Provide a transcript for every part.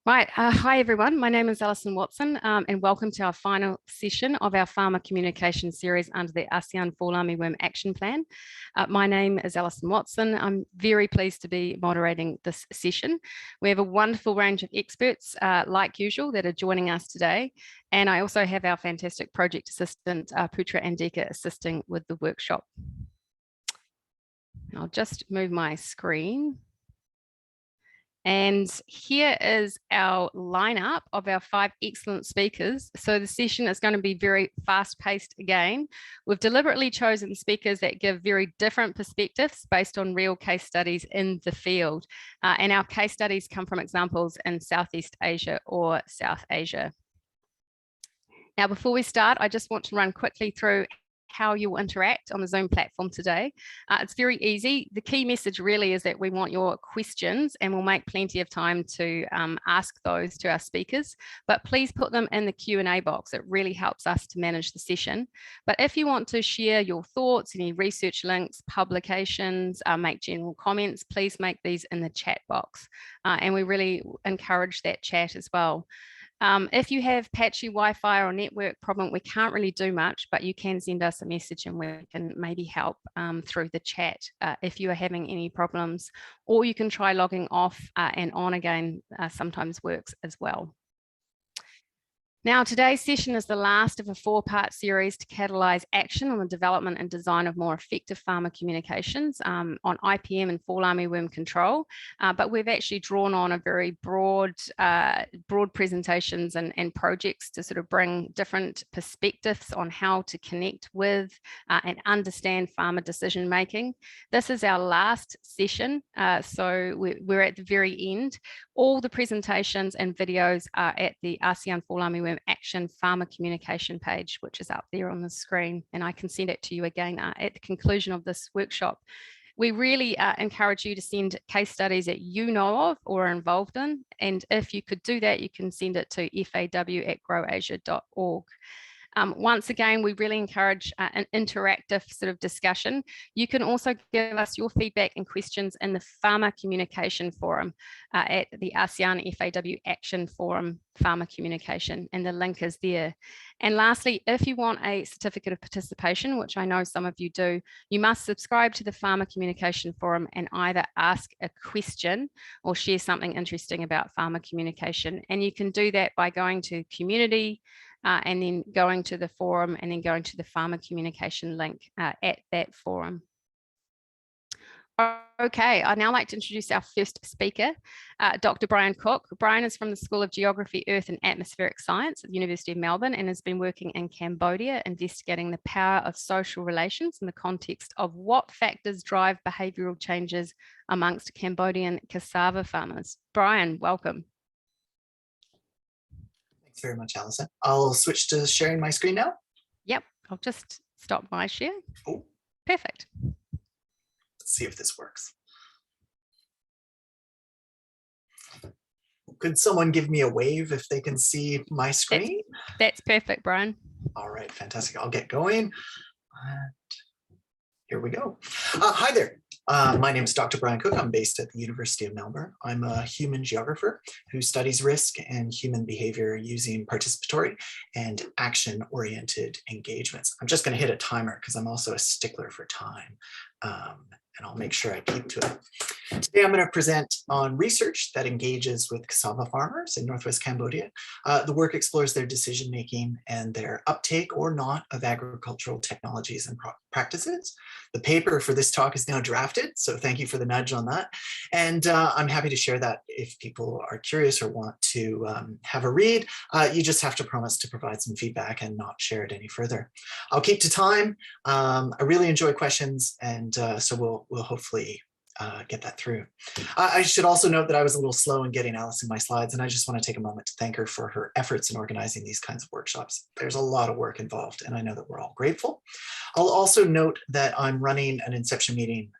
Right. Hi, everyone. My name is Alison Watson, and welcome to our final session of our Farmer Communication series under the ASEAN Fall Armyworm Action Plan. My name is Alison Watson. I'm very pleased to be moderating this session. We have a wonderful range of experts, like usual, that are joining us today. And I also have our fantastic project assistant, Putra Andika, assisting with the workshop. I'll just move my screen. And here is our lineup of our 5 excellent speakers. So the session is going to be very fast-paced again. We've deliberately chosen speakers that give very different perspectives based on real case studies in the field. And our case studies come from examples in Southeast Asia or South Asia. Now, before we start, I just want to run quickly through how you'll interact on the Zoom platform today. It's very easy. The key message really is that we want your questions, and we'll make plenty of time to ask those to our speakers, but please put them in the Q&A box. It really helps us to manage the session. But if you want to share your thoughts, any research links, publications, make general comments, please make these in the chat box. And we really encourage that chat as well. If you have patchy Wi-Fi or network problem, we can't really do much, but you can send us a message and we can maybe help through the chat if you are having any problems, or you can try logging off and on again, sometimes works as well. Now, today's session is the last of a 4-part series to catalyze action on the development and design of more effective farmer communications on IPM and fall armyworm control. But we've actually drawn on a very broad presentations and projects to sort of bring different perspectives on how to connect with and understand farmer decision making. This is our last session, so we're at the very end. All the presentations and videos are at the ASEAN Fall Armyworm Action Farmer Communication page, which is up there on the screen, and I can send it to you again at the conclusion of this workshop. We really encourage you to send case studies that you know of or are involved in, and if you could do that, you can send it to faw@growasia.org. Once again, we really encourage an interactive sort of discussion. You can also give us your feedback and questions in the Farmer Communication Forum at the ASEAN FAW Action Forum Farmer Communication, and the link is there. And lastly, if you want a certificate of participation, which I know some of you do, you must subscribe to the Farmer Communication Forum and either ask a question or share something interesting about farmer communication. And you can do that by going to community, and then going to the forum, and then going to the farmer communication link at that forum. Okay, I'd now like to introduce our first speaker, Dr. Brian Cook. Brian is from the School of Geography, Earth and Atmospheric Science at the University of Melbourne, and has been working in Cambodia, investigating the power of social relations in the context of what factors drive behavioural changes amongst Cambodian cassava farmers. Brian, welcome. Thanks very much, Alison. I'll switch to sharing my screen now. Yep, I'll just stop my share. Oh. Perfect. Let's see if this works. Could someone give me a wave if they can see my screen? That's perfect, Brian. All right, fantastic. I'll get going. And here we go. Hi there. My name is Dr. Brian Cook. I'm based at the University of Melbourne. I'm a human geographer who studies risk and human behavior using participatory and action-oriented engagements. I'm just going to hit a timer because I'm also a stickler for time, and I'll make sure I keep to it. Today, I'm going to present on research that engages with cassava farmers in Northwest Cambodia. The work explores their decision-making and their uptake or not of agricultural technologies and practices. The paper for this talk is now drafted, so thank you for the nudge on that. And I'm happy to share that if people are curious or want to have a read. You just have to promise to provide some feedback and not share it any further. I'll keep to time. I really enjoy questions, and so we'll hopefully get that through. I should also note that I was a little slow in getting Alison my slides, and I just want to take a moment to thank her for her efforts in organizing these kinds of workshops. There's a lot of work involved, and I know that we're all grateful. I'll also note that I'm running an inception meeting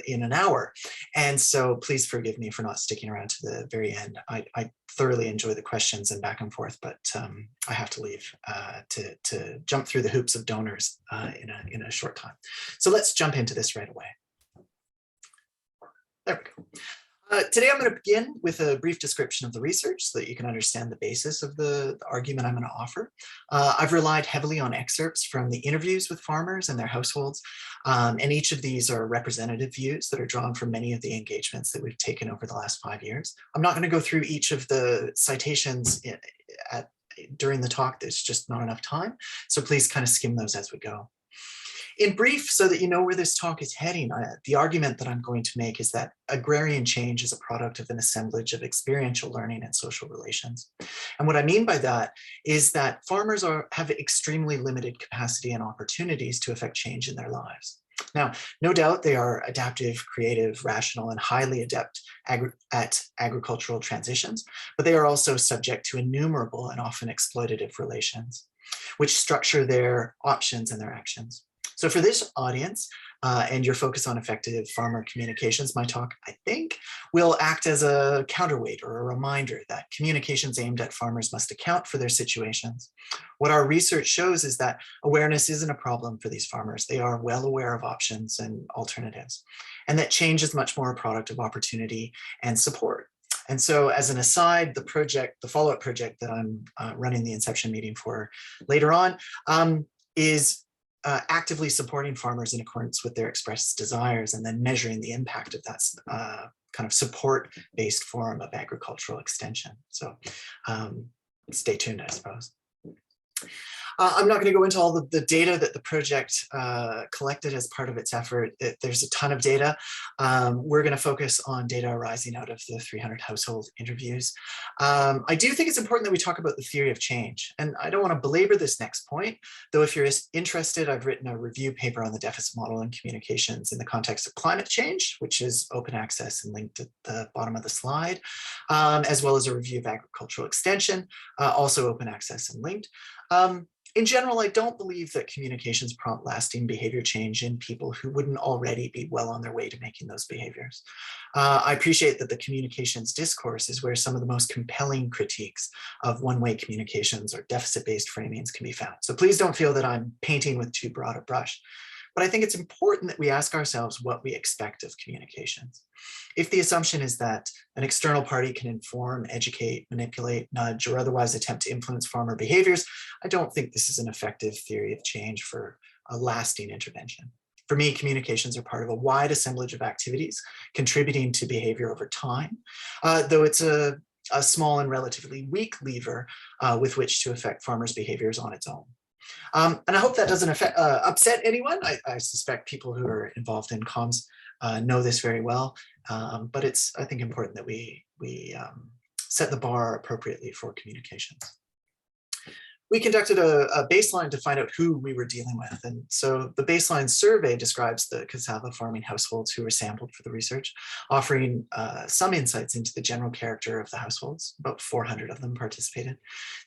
in an hour, and so please forgive me for not sticking around to the very end. I thoroughly enjoy the questions and back and forth, but I have to leave to jump through the hoops of donors in a short time. So let's jump into this right away. There we go. Today, I'm going to begin with a brief description of the research so that you can understand the basis of the argument I'm going to offer. I've relied heavily on excerpts from the interviews with farmers and their households, and each of these are representative views that are drawn from many of the engagements that we've taken over the last 5 years. I'm not going to go through each of the citations during the talk. There's just not enough time, so please kind of skim those as we go. In brief, so that you know where this talk is heading, the argument that I'm going to make is that agrarian change is a product of an assemblage of experiential learning and social relations. And what I mean by that is that farmers have extremely limited capacity and opportunities to affect change in their lives. Now, no doubt they are adaptive, creative, rational, and highly adept at agricultural transitions, but they are also subject to innumerable and often exploitative relations, which structure their options and their actions. So for this audience and your focus on effective farmer communications, my talk, I think, will act as a counterweight or a reminder that communications aimed at farmers must account for their situations. What our research shows is that awareness isn't a problem for these farmers. They are well aware of options and alternatives, and that change is much more a product of opportunity and support. And so as an aside, the follow-up project that I'm running the inception meeting for later on is actively supporting farmers in accordance with their expressed desires and then measuring the impact of that kind of support-based form of agricultural extension. So stay tuned, I suppose. I'm not going to go into all the data that the project collected as part of its effort. There's a ton of data. We're going to focus on data arising out of the 300 household interviews. I do think it's important that we talk about the theory of change. And I don't want to belabor this next point, though if you're interested, I've written a review paper on the deficit model in communications in the context of climate change, which is open access and linked at the bottom of the slide, as well as a review of agricultural extension, also open access and linked. In general, I don't believe that communications prompt lasting behavior change in people who wouldn't already be well on their way to making those behaviors. I appreciate that the communications discourse is where some of the most compelling critiques of one-way communications or deficit-based framings can be found. So please don't feel that I'm painting with too broad a brush. But I think it's important that we ask ourselves what we expect of communications. If the assumption is that an external party can inform, educate, manipulate, nudge, or otherwise attempt to influence farmer behaviors, I don't think this is an effective theory of change for a lasting intervention. For me, communications are part of a wide assemblage of activities contributing to behavior over time, though it's a small and relatively weak lever with which to affect farmers' behaviors on its own. And I hope that doesn't upset anyone. I suspect people who are involved in comms know this very well, but it's, I think, important that we set the bar appropriately for communications. We conducted a baseline to find out who we were dealing with. And so the baseline survey describes the cassava farming households who were sampled for the research, offering some insights into the general character of the households. About 400 of them participated.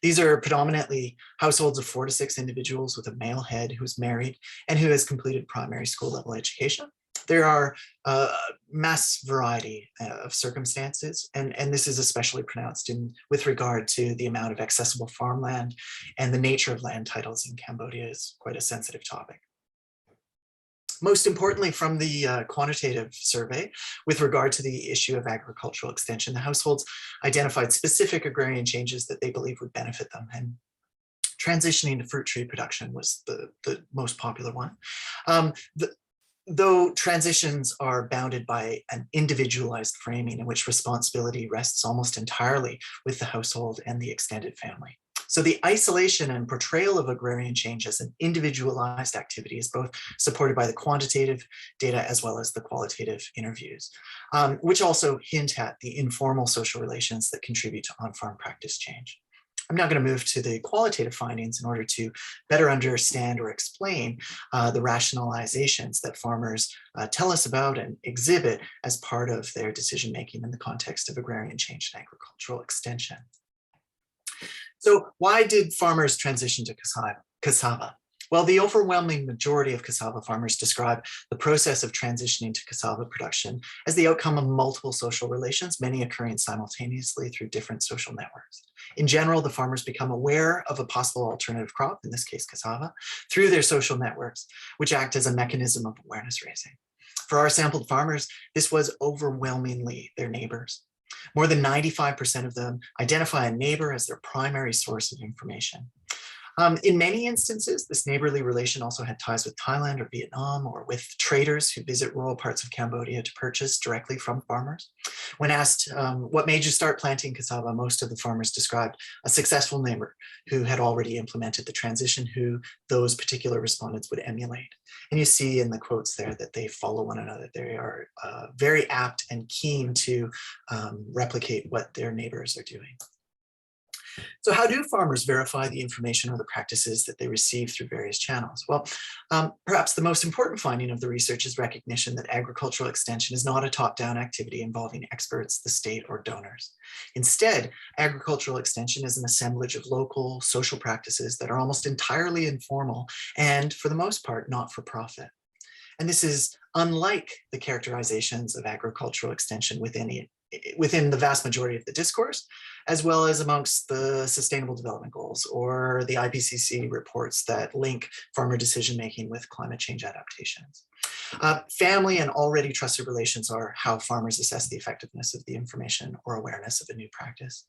These are predominantly households of 4 to 6 individuals with a male head who's married and who has completed primary school level education. There are a mass variety of circumstances, and this is especially pronounced with regard to the amount of accessible farmland, and the nature of land titles in Cambodia is quite a sensitive topic. Most importantly, from the quantitative survey, with regard to the issue of agricultural extension, the households identified specific agrarian changes that they believe would benefit them, and transitioning to fruit tree production was the most popular one. Though transitions are bounded by an individualized framing in which responsibility rests almost entirely with the household and the extended family. So the isolation and portrayal of agrarian change as an individualized activity is both supported by the quantitative data as well as the qualitative interviews, which also hint at the informal social relations that contribute to on-farm practice change. I'm now going to move to the qualitative findings in order to better understand or explain the rationalizations that farmers tell us about and exhibit as part of their decision-making in the context of agrarian change and agricultural extension. So why did farmers transition to cassava? Well, the overwhelming majority of cassava farmers describe the process of transitioning to cassava production as the outcome of multiple social relations, many occurring simultaneously through different social networks. In general, the farmers become aware of a possible alternative crop, in this case cassava, through their social networks, which act as a mechanism of awareness raising. For our sampled farmers, this was overwhelmingly their neighbors. More than 95% of them identify a neighbor as their primary source of information. In many instances, this neighborly relation also had ties with Thailand or Vietnam, or with traders who visit rural parts of Cambodia to purchase directly from farmers. When asked what made you start planting cassava, most of the farmers described a successful neighbor who had already implemented the transition, who those particular respondents would emulate. And you see in the quotes there that they follow one another. They are very apt and keen to replicate what their neighbors are doing. So how do farmers verify the information or the practices that they receive through various channels? Well, perhaps the most important finding of the research is recognition that agricultural extension is not a top-down activity involving experts, the state, or donors. Instead, agricultural extension is an assemblage of local social practices that are almost entirely informal and, for the most part, not for profit. And this is unlike the characterizations of agricultural extension within the vast majority of the discourse, as well as amongst the Sustainable Development Goals or the IPCC reports that link farmer decision-making with climate change adaptations. Family and already trusted relations are how farmers assess the effectiveness of the information or awareness of a new practice.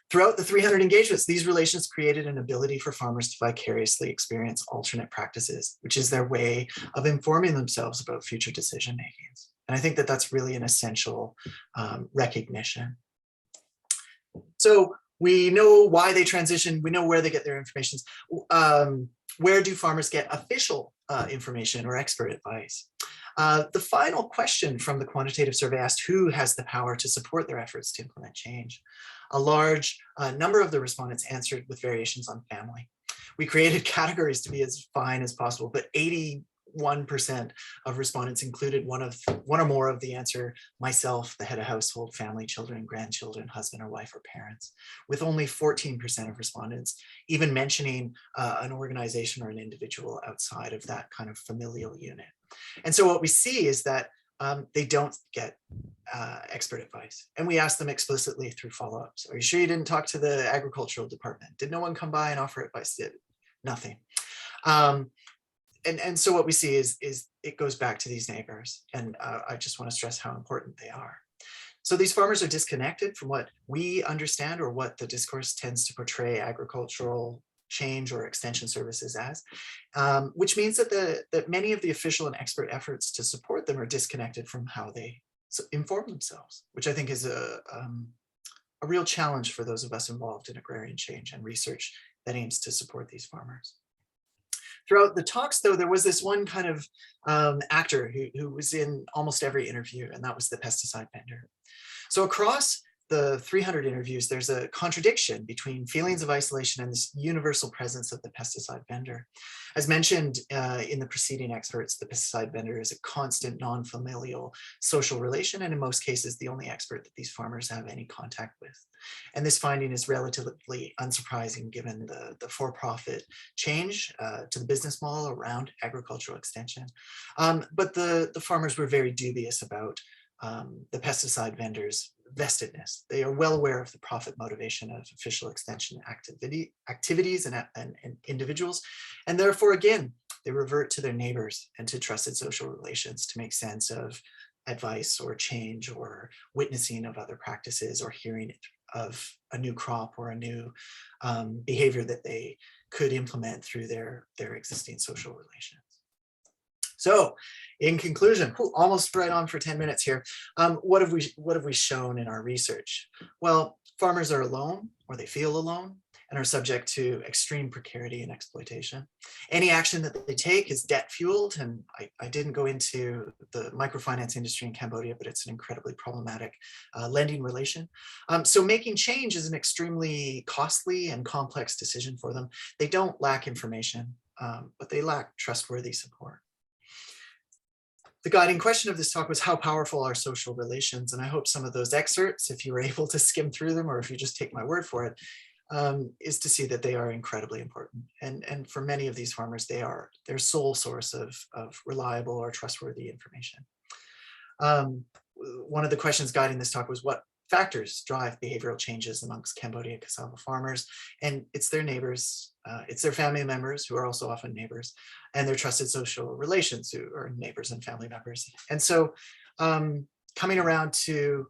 Throughout the 300 engagements, these relations created an ability for farmers to vicariously experience alternate practices, which is their way of informing themselves about future decision makings. And I think that that's really an essential recognition. So we know why they transition, we know where they get their information. Where do farmers get official information or expert advice? The final question from the quantitative survey asked who has the power to support their efforts to implement change. A large number of the respondents answered with variations on family. We created categories to be as fine as possible, but 81% of respondents included one or more of the answer: myself, the head of household, family, children, grandchildren, husband or wife, or parents, with only 14% of respondents even mentioning an organization or an individual outside of that kind of familial unit. And so what we see is that they don't get expert advice. And we ask them explicitly through follow-ups. Are you sure you didn't talk to the agricultural department? Did no one come by and offer advice? Did nothing. And so what we see is it goes back to these neighbors. And I just want to stress how important they are. So these farmers are disconnected from what we understand or what the discourse tends to portray agricultural change or extension services as, which means that many of the official and expert efforts to support them are disconnected from how they inform themselves, which I think is a real challenge for those of us involved in agrarian change and research that aims to support these farmers. Throughout the talks, though, there was this one kind of actor who was in almost every interview, and that was the pesticide vendor. So across the 300 interviews, there's a contradiction between feelings of isolation and this universal presence of the pesticide vendor. As mentioned in the preceding experts, the pesticide vendor is a constant, non-familial social relation, and in most cases, the only expert that these farmers have any contact with. And this finding is relatively unsurprising given the for-profit change to the business model around agricultural extension. But the farmers were very dubious about the pesticide vendors' vestedness. They are well aware of the profit motivation of official extension activities and individuals. And therefore, again, they revert to their neighbors and to trusted social relations to make sense of advice or change or witnessing of other practices or hearing of a new crop or a new behavior that they could implement through their existing social relations. So in conclusion, almost right on for 10 minutes here, what have we shown in our research? Well, farmers are alone, or they feel alone, and are subject to extreme precarity and exploitation. Any action that they take is debt fueled, and I didn't go into the microfinance industry in Cambodia, but it's an incredibly problematic lending relation. So making change is an extremely costly and complex decision for them. They don't lack information, but they lack trustworthy support. The guiding question of this talk was how powerful are social relations? And I hope some of those excerpts, if you were able to skim through them, or if you just take my word for it, is to see that they are incredibly important. And for many of these farmers, they are their sole source of reliable or trustworthy information. One of the questions guiding this talk was, what factors drive behavioral changes amongst Cambodia cassava farmers, and it's their neighbors, it's their family members who are also often neighbors, and their trusted social relations who are neighbors and family members. And so coming around to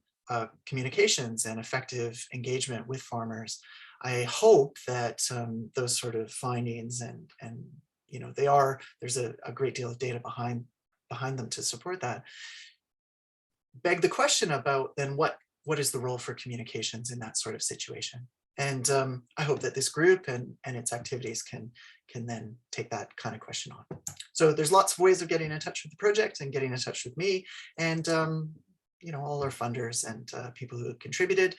communications and effective engagement with farmers, I hope that those sort of findings and you know, there's a great deal of data behind them to support that, beg the question about then what is the role for communications in that sort of situation. And I hope that this group and its activities can then take that kind of question on. So there's lots of ways of getting in touch with the project and getting in touch with me, and you know, all our funders and people who have contributed,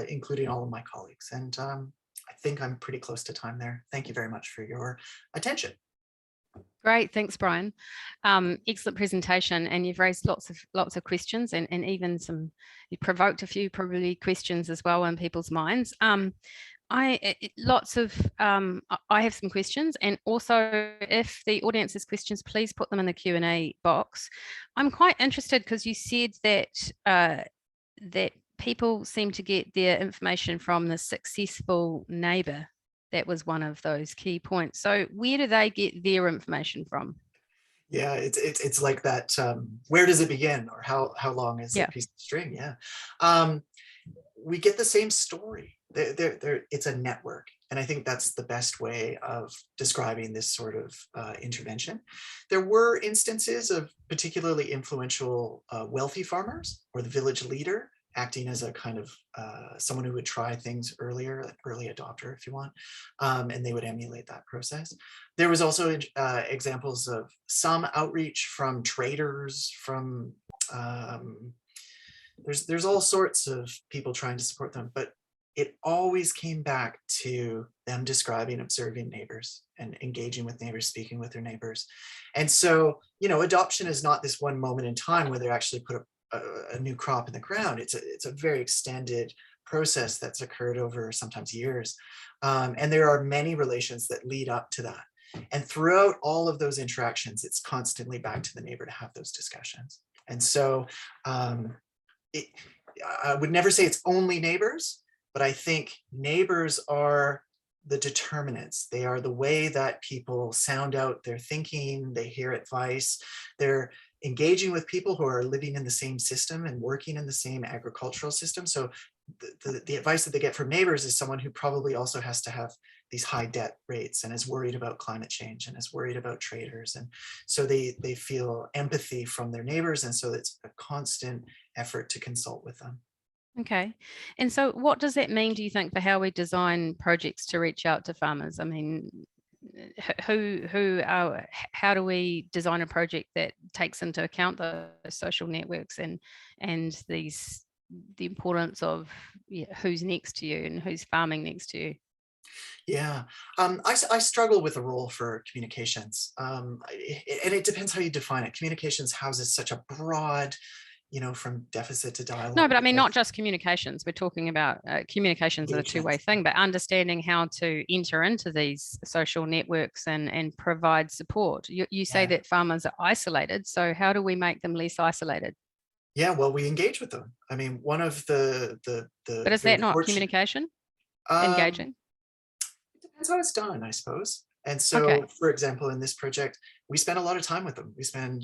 including all of my colleagues. And I think I'm pretty close to time there. Thank you very much for your attention. Great, thanks, Brian. Excellent presentation, and you've raised lots of questions, and even you provoked a few probably questions as well in people's minds. I have some questions, and also if the audience has questions, please put them in the Q&A box. I'm quite interested because you said that that people seem to get their information from the successful neighbour. That was one of those key points. So where do they get their information from? Yeah, it's like that. Where does it begin, or how long is a piece of string? Yeah, we get the same story. It's a network, and I think that's the best way of describing this sort of intervention. There were instances of particularly influential wealthy farmers or the village leader acting as a kind of someone who would try things earlier, an early adopter, if you want, and they would emulate that process. There was also examples of some outreach from traders, from there's all sorts of people trying to support them, but it always came back to them describing, observing neighbors and engaging with neighbors, speaking with their neighbors. And so, you know, adoption is not this one moment in time where they actually put a new crop in the ground. It's a very extended process that's occurred over sometimes years. And there are many relations that lead up to that. And throughout all of those interactions, it's constantly back to the neighbor to have those discussions. And so I would never say it's only neighbors, but I think neighbors are the determinants. They are the way that people sound out their thinking, they hear advice, they're engaging with people who are living in the same system and working in the same agricultural system. So the advice that they get from neighbors is someone who probably also has to have these high debt rates and is worried about climate change and is worried about traders. And so they feel empathy from their neighbors. And so it's a constant effort to consult with them. Okay. And so what does that mean, do you think, for how we design projects to reach out to farmers? I mean, how do we design a project that takes into account the social networks and the importance of who's next to you and who's farming next to you? Yeah, I struggle with the role for communications, and it depends how you define it. Communications houses such a broad, you know, from deficit to dialogue. No, but I mean, not just communications. We're talking about communications are a two-way thing, but understanding how to enter into these social networks and provide support. You say that farmers are isolated, so how do we make them less isolated? Yeah, well, we engage with them. I mean, one of the But is that not communication? Engaging? It depends how it's done, I suppose. And so, for example, in this project, we spend a lot of time with them.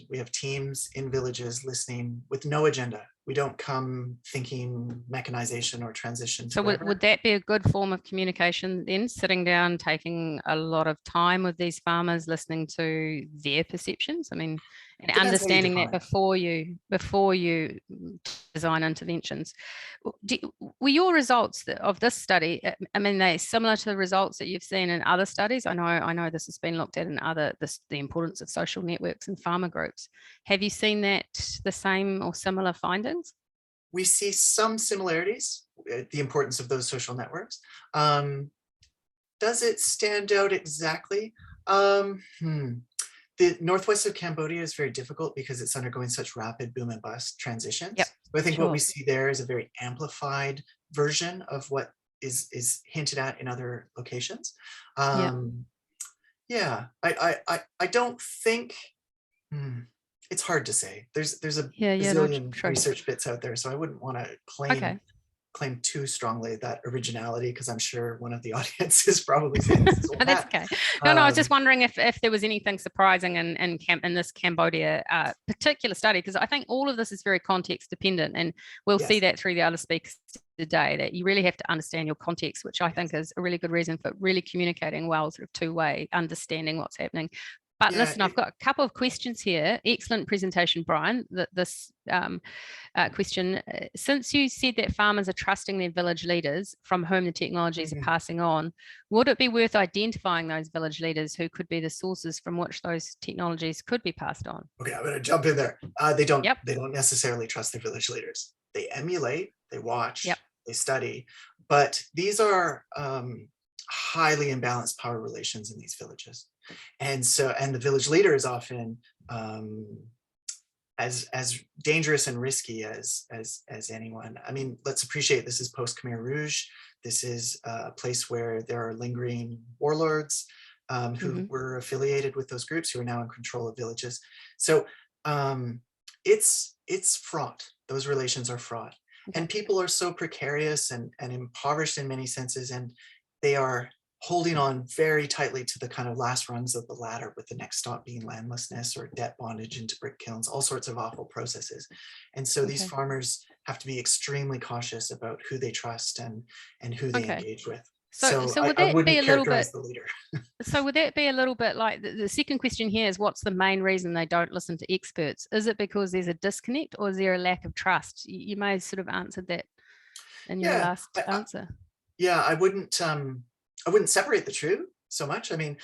We have teams in villages listening with no agenda. We don't come thinking mechanization or transition. So would that be a good form of communication then, sitting down, taking a lot of time with these farmers, listening to their perceptions? I mean, and understanding that before you design interventions. Were your results of this study, I mean, they're similar to the results that you've seen in other studies? I know this has been looked at in the importance of social networks and farmer groups. Have you seen that the same or similar findings? We see some similarities, the importance of those social networks. Does it stand out exactly? The northwest of Cambodia is very difficult because it's undergoing such rapid boom and bust transitions. Yep. So I think what we see there is a very amplified version of what is hinted at in other locations. Yeah, I don't think, it's hard to say. There's a bazillion research bits out there, so I wouldn't want to claim claim too strongly that originality, because I'm sure one of the audience is probably saying this. No, that's okay. No, I was just wondering if there was anything surprising in this Cambodia particular study, because I think all of this is very context dependent, and we'll see that through the other speakers today, that you really have to understand your context, which I think is a really good reason for really communicating well, sort of two-way, understanding what's happening. But listen, I've got a couple of questions here. Excellent presentation, Brian. This question, since you said that farmers are trusting their village leaders from whom the technologies are passing on, would it be worth identifying those village leaders who could be the sources from which those technologies could be passed on? Okay, I'm going to jump in there. They don't necessarily trust their village leaders. They emulate, they watch, they study, but these are highly imbalanced power relations in these villages. And the village leader is often as dangerous and risky as anyone. I mean, let's appreciate this is post Khmer Rouge. This is a place where there are lingering warlords who were affiliated with those groups, who are now in control of villages. So it's fraught. Those relations are fraught. And people are so precarious and impoverished in many senses, and they are holding on very tightly to the kind of last rungs of the ladder, with the next stop being landlessness or debt bondage into brick kilns, all sorts of awful processes. And so these farmers have to be extremely cautious about who they trust and who they engage with. So would that be a little bit, the leader. So would that be a little bit like the second question here is, what's the main reason they don't listen to experts? Is it because there's a disconnect, or is there a lack of trust? You may have sort of answered that in your last answer. I wouldn't separate the two so much. I mean,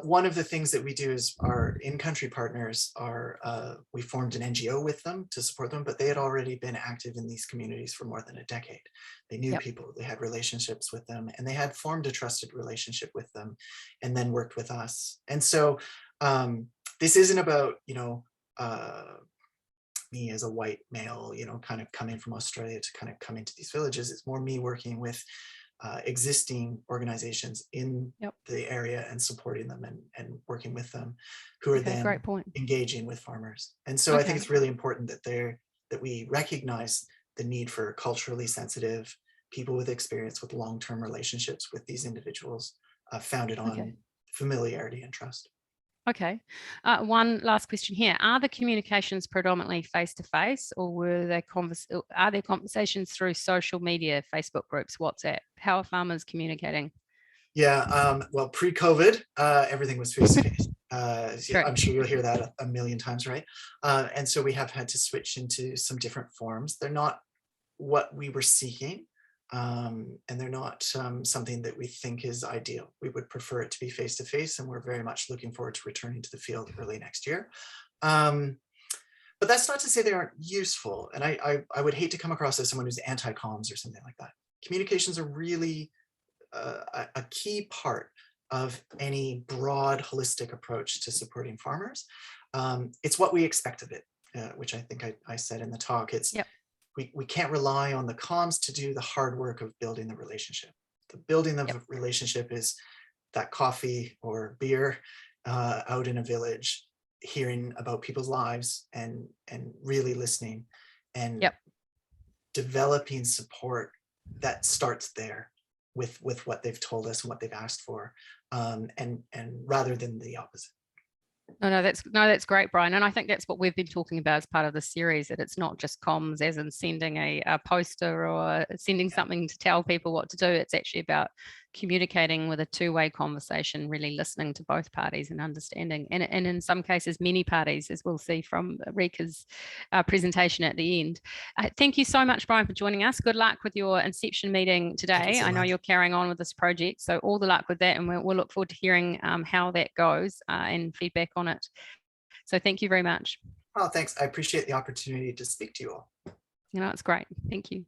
one of the things that we do is our in-country partners we formed an NGO with them to support them, but they had already been active in these communities for more than a decade. They knew people, they had relationships with them, and they had formed a trusted relationship with them and then worked with us. And so this isn't about, me as a white male, kind of coming from Australia to kind of come into these villages. It's more me working with existing organizations in the area and supporting them and working with them, who are then engaging with farmers. And so I think it's really important that we recognize the need for culturally sensitive people with experience with long-term relationships with these individuals, founded on familiarity and trust. Okay. One last question here. Are the communications predominantly face-to-face, or are there conversations through social media, Facebook groups, WhatsApp? How are farmers communicating? Well, pre-COVID, everything was face-to-face. I'm sure you'll hear that a million times, right? And so we have had to switch into some different forms. They're not what we were seeking. And they're not something that we think is ideal. We would prefer it to be face-to-face, and we're very much looking forward to returning to the field early next year. But that's not to say they aren't useful. And I would hate to come across as someone who's anti-comms or something like that. Communications are really a key part of any broad, holistic approach to supporting farmers. It's what we expect of it, which I think I said in the talk. It's we can't rely on the comms to do the hard work of building the relationship. The building of a relationship is that coffee or beer out in a village, hearing about people's lives and really listening and developing support that starts there with what they've told us and what they've asked for, and rather than the opposite. No, that's great, Brian. And I think that's what we've been talking about as part of the series, that it's not just comms as in sending a poster or sending something to tell people what to do. It's actually about communicating with a two-way conversation, really listening to both parties and understanding. And in some cases, many parties, as we'll see from Rica's presentation at the end. Thank you so much, Brian, for joining us. Good luck with your inception meeting today. I know you're carrying on with this project, so all the luck with that. And we'll look forward to hearing how that goes and feedback on it. So thank you very much. Oh, thanks. I appreciate the opportunity to speak to you all. It's great. Thank you.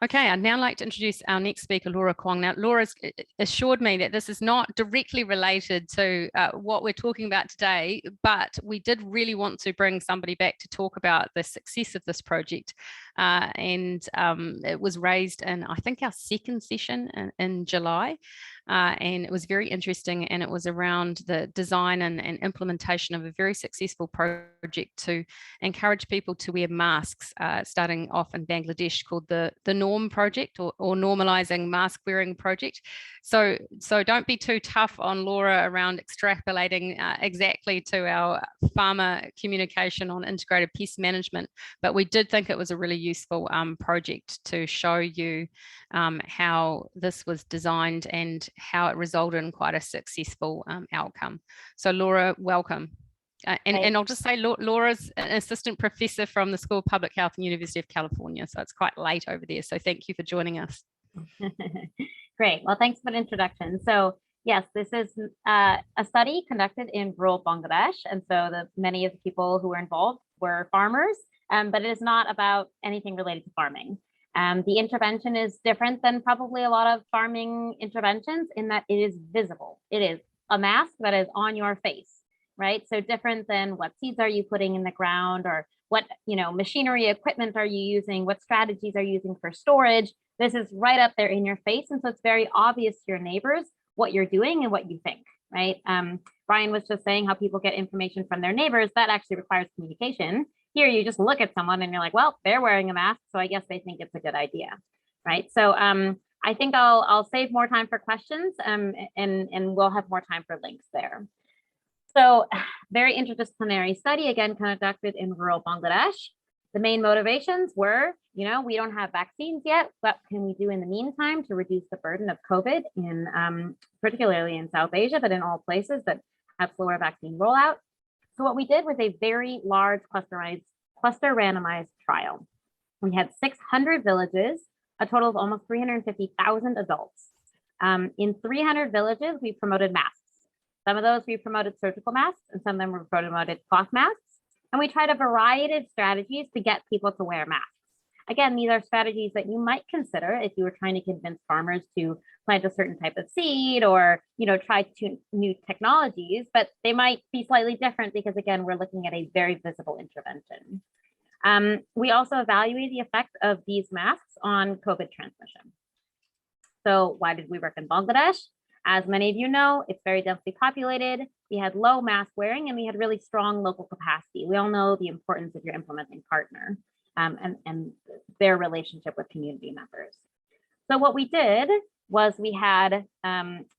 Okay, I'd now like to introduce our next speaker, Laura Kwong. Now, Laura's assured me that this is not directly related to what we're talking about today, but we did really want to bring somebody back to talk about the success of this project. And it was raised in, I think, our second session in July. and it was very interesting, and it was around the design and implementation of a very successful project to encourage people to wear masks, starting off in Bangladesh, called the Norm Project, or Normalizing Mask Wearing Project. So don't be too tough on Laura around extrapolating exactly to our farmer communication on integrated pest management, but we did think it was a really useful project to show you how this was designed and how it resulted in quite a successful outcome. So Laura, welcome. And I'll just say Laura's an assistant professor from the School of Public Health and University of California, so it's quite late over there. So thank you for joining us. Great. Well, thanks for the introduction. So yes, this is a study conducted in rural Bangladesh. And so many of the people who were involved were farmers, but it is not about anything related to farming. The intervention is different than probably a lot of farming interventions in that it is visible. It is a mask that is on your face, right? So different than what seeds are you putting in the ground, or what machinery, equipment are you using, what strategies are you using for storage. This is right up there in your face. And so it's very obvious to your neighbors what you're doing and what you think, right? Brian was just saying how people get information from their neighbors. That actually requires communication. Here, you just look at someone and you're like, well, they're wearing a mask, so I guess they think it's a good idea, right? So I think I'll save more time for questions, and we'll have more time for links there. So very interdisciplinary study, again, conducted in rural Bangladesh. The main motivations were, we don't have vaccines yet. What can we do in the meantime to reduce the burden of COVID in particularly in South Asia, but in all places that have slower vaccine rollout? So what we did was a very large cluster randomized trial. We had 600 villages, a total of almost 350,000 adults. In 300 villages, we promoted masks. Some of those we promoted surgical masks, and some of them were promoted cloth masks. And we tried a variety of strategies to get people to wear masks. Again, these are strategies that you might consider if you were trying to convince farmers to plant a certain type of seed, or try new technologies, but they might be slightly different because, again, we're looking at a very visible intervention. We also evaluate the effect of these masks on COVID transmission. So why did we work in Bangladesh? As many of you know, it's very densely populated. We had low mask wearing, and we had really strong local capacity. We all know the importance of your implementing partner and their relationship with community members. So what we did was we had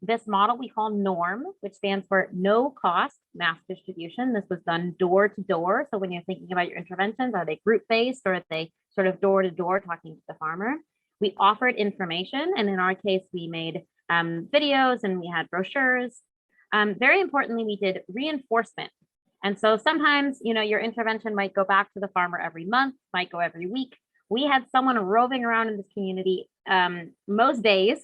this model we call NORM, which stands for no cost mask distribution. This was done door to door. So when you're thinking about your interventions, are they group based, or are they sort of door to door talking to the farmer? We offered information, and in our case, we made videos and we had brochures. Very importantly, we did reinforcement. And so sometimes, your intervention might go back to the farmer every month, might go every week. We had someone roving around in this community most days.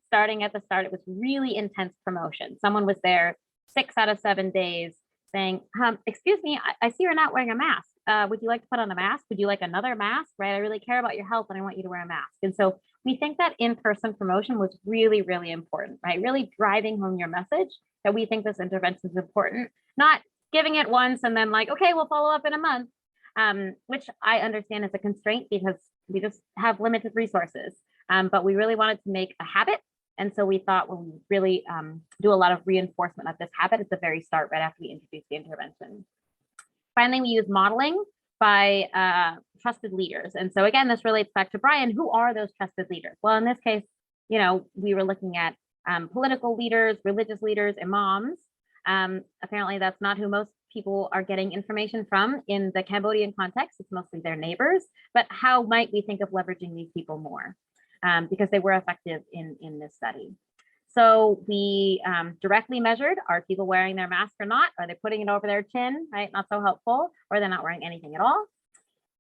Starting at the start, it was really intense promotion. Someone was there 6 out of 7 days saying, excuse me, I see you're not wearing a mask. Would you like to put on a mask? Would you like another mask? Right? I really care about your health and I want you to wear a mask. And so we think that in-person promotion was really, really important, right? Really driving home your message that we think this intervention is important, not giving it once and then like, okay, we'll follow up in a month, which I understand is a constraint because we just have limited resources, but we really wanted to make a habit. And so we thought when we really do a lot of reinforcement of this habit at the very start, right after we introduce the intervention. Finally, we use modeling by trusted leaders. And so again, this relates back to Brian, who are those trusted leaders? Well, in this case, we were looking at political leaders, religious leaders, imams. Apparently that's not who most people are getting information from in the Cambodian context. It's mostly their neighbors, but how might we think of leveraging these people more? Because they were effective in this study. So we directly measured, are people wearing their mask or not? Are they putting it over their chin, right? Not so helpful, or they're not wearing anything at all.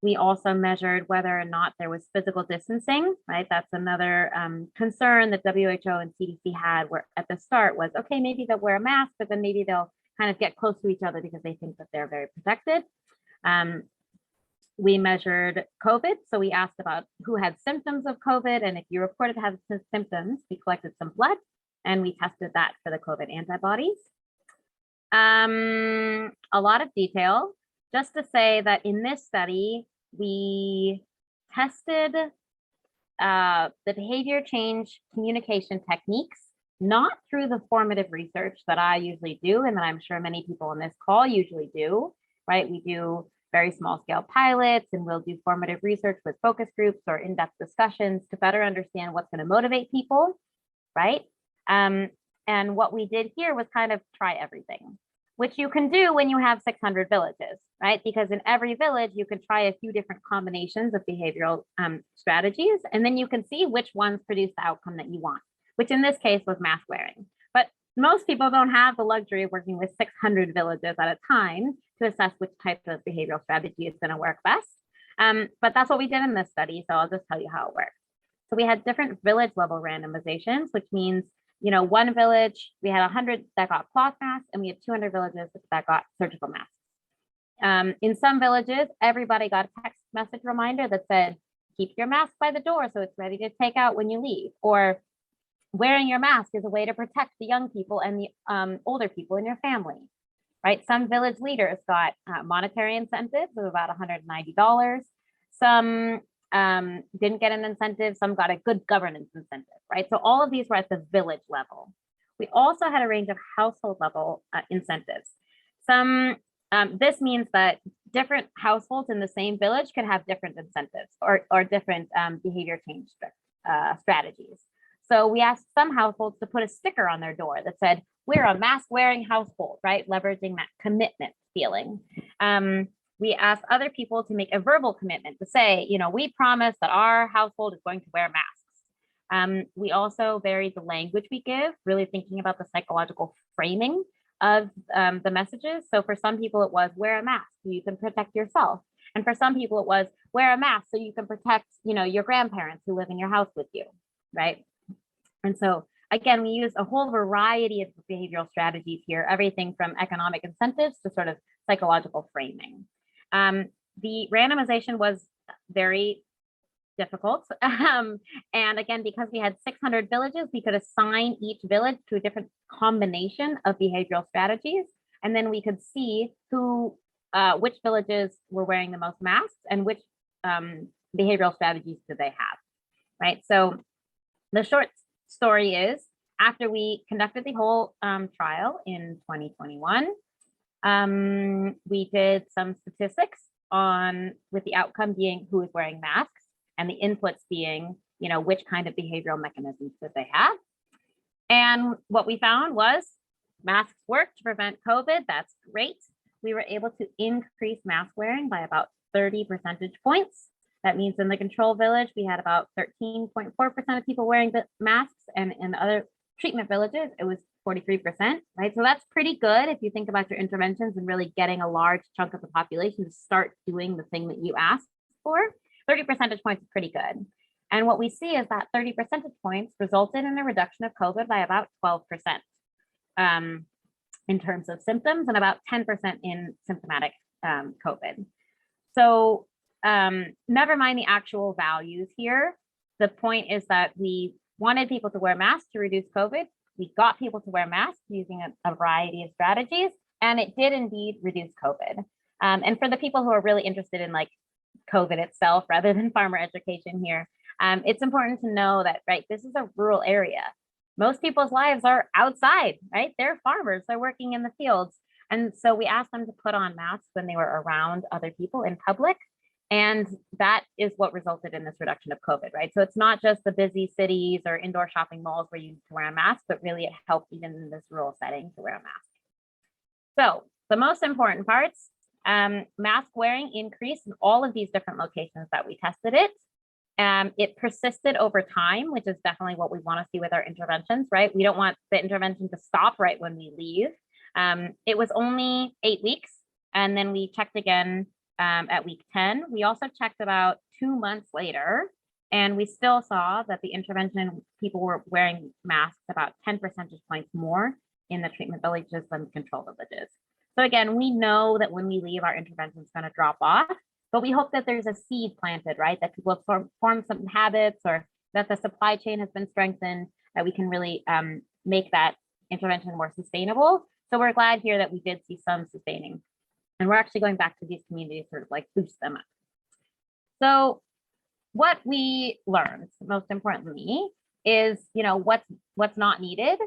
We also measured whether or not there was physical distancing, right? That's another concern that WHO and CDC had where at the start was, okay, maybe they'll wear a mask, but then maybe they'll kind of get close to each other because they think that they're very protected. We measured COVID. So we asked about who had symptoms of COVID. And if you reported to have symptoms, we collected some blood and we tested that for the COVID antibodies. A lot of detail. Just to say that in this study, we tested the behavior change communication techniques not through the formative research that I usually do, and that I'm sure many people on this call usually do, right? We do very small scale pilots, and we'll do formative research with focus groups or in-depth discussions to better understand what's going to motivate people, right? And what we did here was kind of try everything, which you can do when you have 600 villages, right? Because in every village, you can try a few different combinations of behavioral strategies, and then you can see which ones produce the outcome that you want, which in this case was mask wearing. But most people don't have the luxury of working with 600 villages at a time to assess which type of behavioral strategy is going to work best. But that's what we did in this study, so I'll just tell you how it works. So we had different village level randomizations, which means, you know, one village, we had 100 that got cloth masks, and we had 200 villages that got surgical masks. In some villages, everybody got a text message reminder that said, keep your mask by the door so it's ready to take out when you leave, or wearing your mask is a way to protect the young people and the older people in your family, right? Some village leaders got monetary incentives of about $190. Some didn't get an incentive, some got a good governance incentive, right? So all of these were at the village level. We also had a range of household level incentives. This means that different households in the same village could have different incentives or different behavior change strategies. So we asked some households to put a sticker on their door that said, we're a mask wearing household, right? Leveraging that commitment feeling. We asked other people to make a verbal commitment to say, you know, we promise that our household is going to wear masks. We also varied the language we give, really thinking about the psychological framing of the messages. So for some people it was wear a mask so you can protect yourself. And for some people it was wear a mask so you can protect, you know, your grandparents who live in your house with you, right? And so again, we use a whole variety of behavioral strategies here, everything from economic incentives to sort of psychological framing. The randomization was very difficult. And again, because we had 600 villages, we could assign each village to a different combination of behavioral strategies. And then we could see which villages were wearing the most masks and which behavioral strategies did they have, right? So the short story is, after we conducted the whole trial in 2021, we did some statistics with the outcome being who is wearing masks and the inputs being, you know, which kind of behavioral mechanisms did they have. And what we found was masks work to prevent COVID. That's great. We were able to increase mask wearing by about 30 percentage points. That means in the control village, we had about 13.4% of people wearing the masks, and in the other treatment villages, it was 43%, right? So that's pretty good if you think about your interventions and really getting a large chunk of the population to start doing the thing that you asked for. 30 percentage points is pretty good. And what we see is that 30 percentage points resulted in a reduction of COVID by about 12% in terms of symptoms and about 10% in symptomatic COVID. So never mind the actual values here. The point is that we wanted people to wear masks to reduce COVID. We got people to wear masks using a variety of strategies, and it did indeed reduce COVID. And for the people who are really interested in like COVID itself rather than farmer education here, it's important to know that, right, this is a rural area. Most people's lives are outside, right? They're farmers, they're working in the fields. And so we asked them to put on masks when they were around other people in public. And that is what resulted in this reduction of COVID, right? So it's not just the busy cities or indoor shopping malls where you need to wear a mask, but really it helped even in this rural setting to wear a mask. So the most important parts, mask wearing increased in all of these different locations that we tested it. It persisted over time, which is definitely what we want to see with our interventions, right? We don't want the intervention to stop right when we leave. It was only 8 weeks, and then we checked again at week 10. We also checked about 2 months later, and we still saw that the intervention, people were wearing masks about 10 percentage points more in the treatment villages than the control villages. So again, we know that when we leave, our intervention is going to drop off, but we hope that there's a seed planted, right? That people have formed some habits, or that the supply chain has been strengthened, that we can really make that intervention more sustainable. So we're glad here that we did see some sustaining. And we're actually going back to these communities to sort of like boost them up. So what we learned, most importantly, is, what's not needed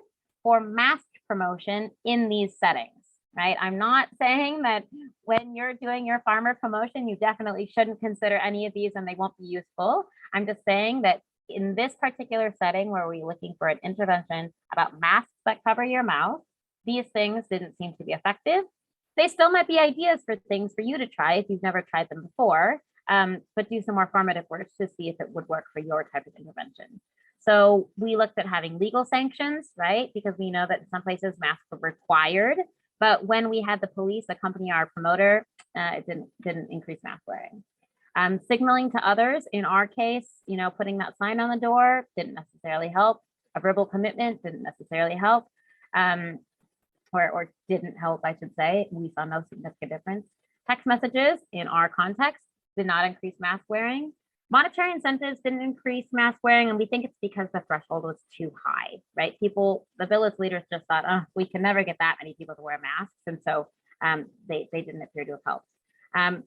for mask promotion in these settings, right? I'm not saying that when you're doing your farmer promotion, you definitely shouldn't consider any of these and they won't be useful. I'm just saying that in this particular setting where we're looking for an intervention about masks that cover your mouth, these things didn't seem to be effective. They still might be ideas for things for you to try if you've never tried them before, but do some more formative work to see if it would work for your type of intervention. So we looked at having legal sanctions, right? Because we know that in some places masks were required, but when we had the police accompany our promoter, it didn't increase mask wearing. Signaling to others, in our case, putting that sign on the door didn't necessarily help. A verbal commitment didn't necessarily help, or didn't help, I should say. We saw no significant difference. Text messages in our context did not increase mask wearing. Monetary incentives didn't increase mask wearing, and we think it's because the threshold was too high, right? The village leaders just thought, oh, we can never get that many people to wear masks, and so they didn't appear to have helped.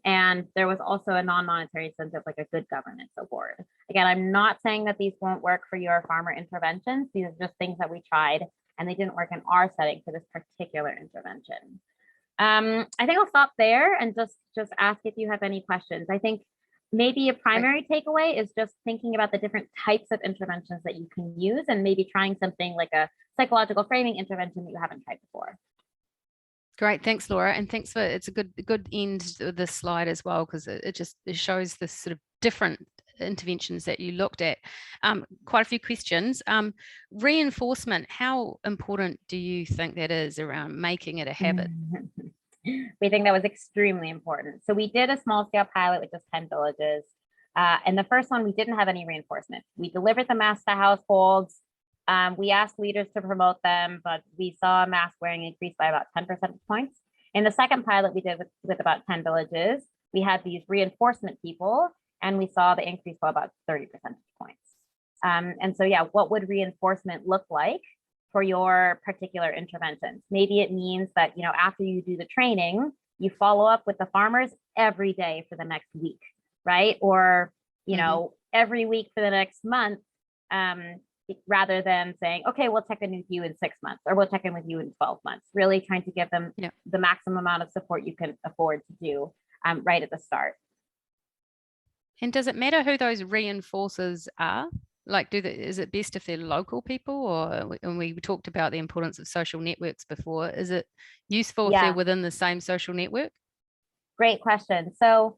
And there was also a non-monetary incentive, like a good governance award. Again, I'm not saying that these won't work for your farmer interventions. These are just things that we tried, and they didn't work in our setting for this particular intervention. I think I'll stop there and just ask if you have any questions. I think maybe a primary takeaway is just thinking about the different types of interventions that you can use and maybe trying something like a psychological framing intervention that you haven't tried before. Great, thanks, Laura, and thanks for, it's a good end to this slide as well, because it shows the sort of different interventions that you looked at. Quite a few questions. Reinforcement, how important do you think that is around making it a habit? We think that was extremely important. So we did a small scale pilot with just 10 villages. And the first one, we didn't have any reinforcement. We delivered the masks to households. We asked leaders to promote them, but we saw mask wearing increase by about 10 percentage points. In the second pilot we did with about 10 villages, we had these reinforcement people, and we saw the increase by about 30 percentage points. And so, yeah, what would reinforcement look like for your particular interventions? Maybe it means that, after you do the training, you follow up with the farmers every day for the next week, right? Or, every week for the next month, rather than saying, okay, we'll check in with you in 6 months, or we'll check in with you in 12 months, really trying to give them the maximum amount of support you can afford to do right at the start. And does it matter who those reinforcers are? Like, is it best if they're local people, or when we talked about the importance of social networks before, is it useful if they're within the same social network? Great question. So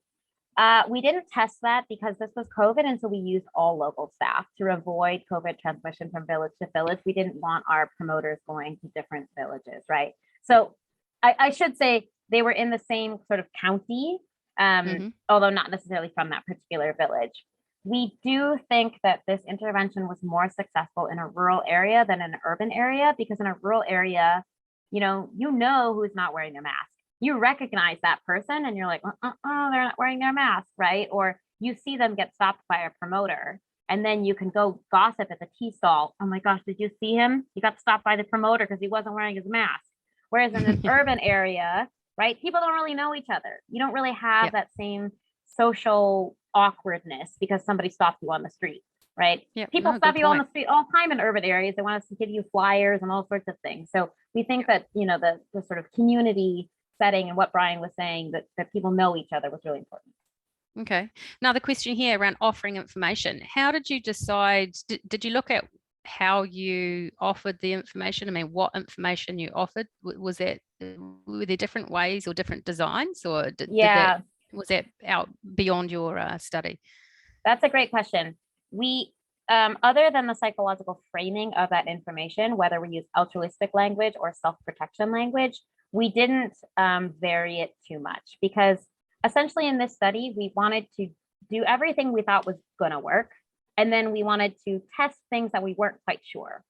we didn't test that because this was COVID, and so we used all local staff to avoid COVID transmission from village to village. We didn't want our promoters going to different villages, right? So I should say they were in the same sort of county, although not necessarily from that particular village. We do think that this intervention was more successful in a rural area than in an urban area, because in a rural area, you know who's not wearing their mask. You recognize that person and you're like, they're not wearing their mask, right? Or you see them get stopped by a promoter, and then you can go gossip at the tea stall. Oh my gosh, did you see him? He got stopped by the promoter because he wasn't wearing his mask. Whereas in an urban area, right, people don't really know each other. You don't really have that same social awkwardness because somebody stopped you on the street, right? People stop you on the street all the time in urban areas. They want us to give you flyers and all sorts of things. So we think that, the sort of community setting and what Brian was saying, that people know each other was really important. Okay. Now the question here around offering information. How did you decide, did you look at how you offered the information? I mean, what information you offered? Were there different ways or different designs, or was that out beyond your study? That's a great question. We, other than the psychological framing of that information, whether we use altruistic language or self-protection language, we didn't vary it too much, because essentially in this study, we wanted to do everything we thought was going to work. And then we wanted to test things that we weren't quite sure.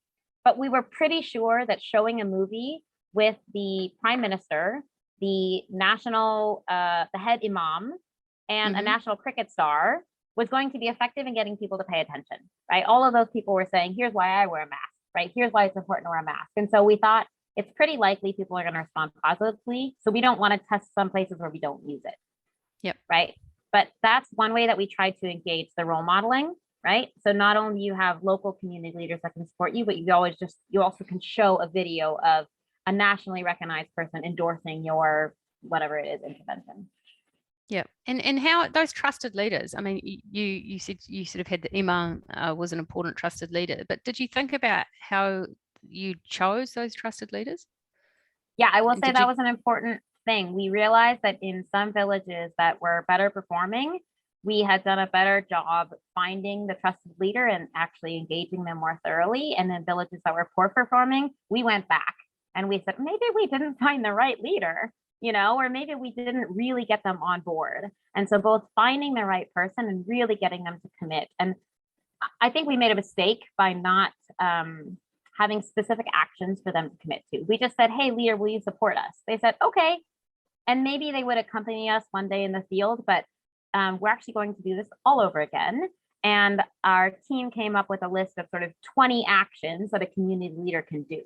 But we were pretty sure that showing a movie with the prime minister, the national, the head imam, and a national cricket star was going to be effective in getting people to pay attention, right? All of those people were saying, here's why I wear a mask, right? Here's why it's important to wear a mask. And so we thought it's pretty likely people are going to respond positively. So we don't want to test some places where we don't use it. Right. But that's one way that we tried to engage the role modeling. right? So not only you have local community leaders that can support you, but you also can show a video of a nationally recognized person endorsing your whatever it is intervention. Yeah, and how those trusted leaders, I mean, you said you sort of had that Emma was an important trusted leader, but did you think about how you chose those trusted leaders? Yeah, I will And say did that you- was an important thing. We realized that in some villages that were better performing, we had done a better job finding the trusted leader and actually engaging them more thoroughly. And then villages that were poor performing, we went back and we said, maybe we didn't find the right leader, you know, or maybe we didn't really get them on board. And so both finding the right person and really getting them to commit. And I think we made a mistake by not having specific actions for them to commit to. We just said, hey, leader, will you support us? They said, okay. And maybe they would accompany us one day in the field, but we're actually going to do this all over again. And our team came up with a list of sort of 20 actions that a community leader can do,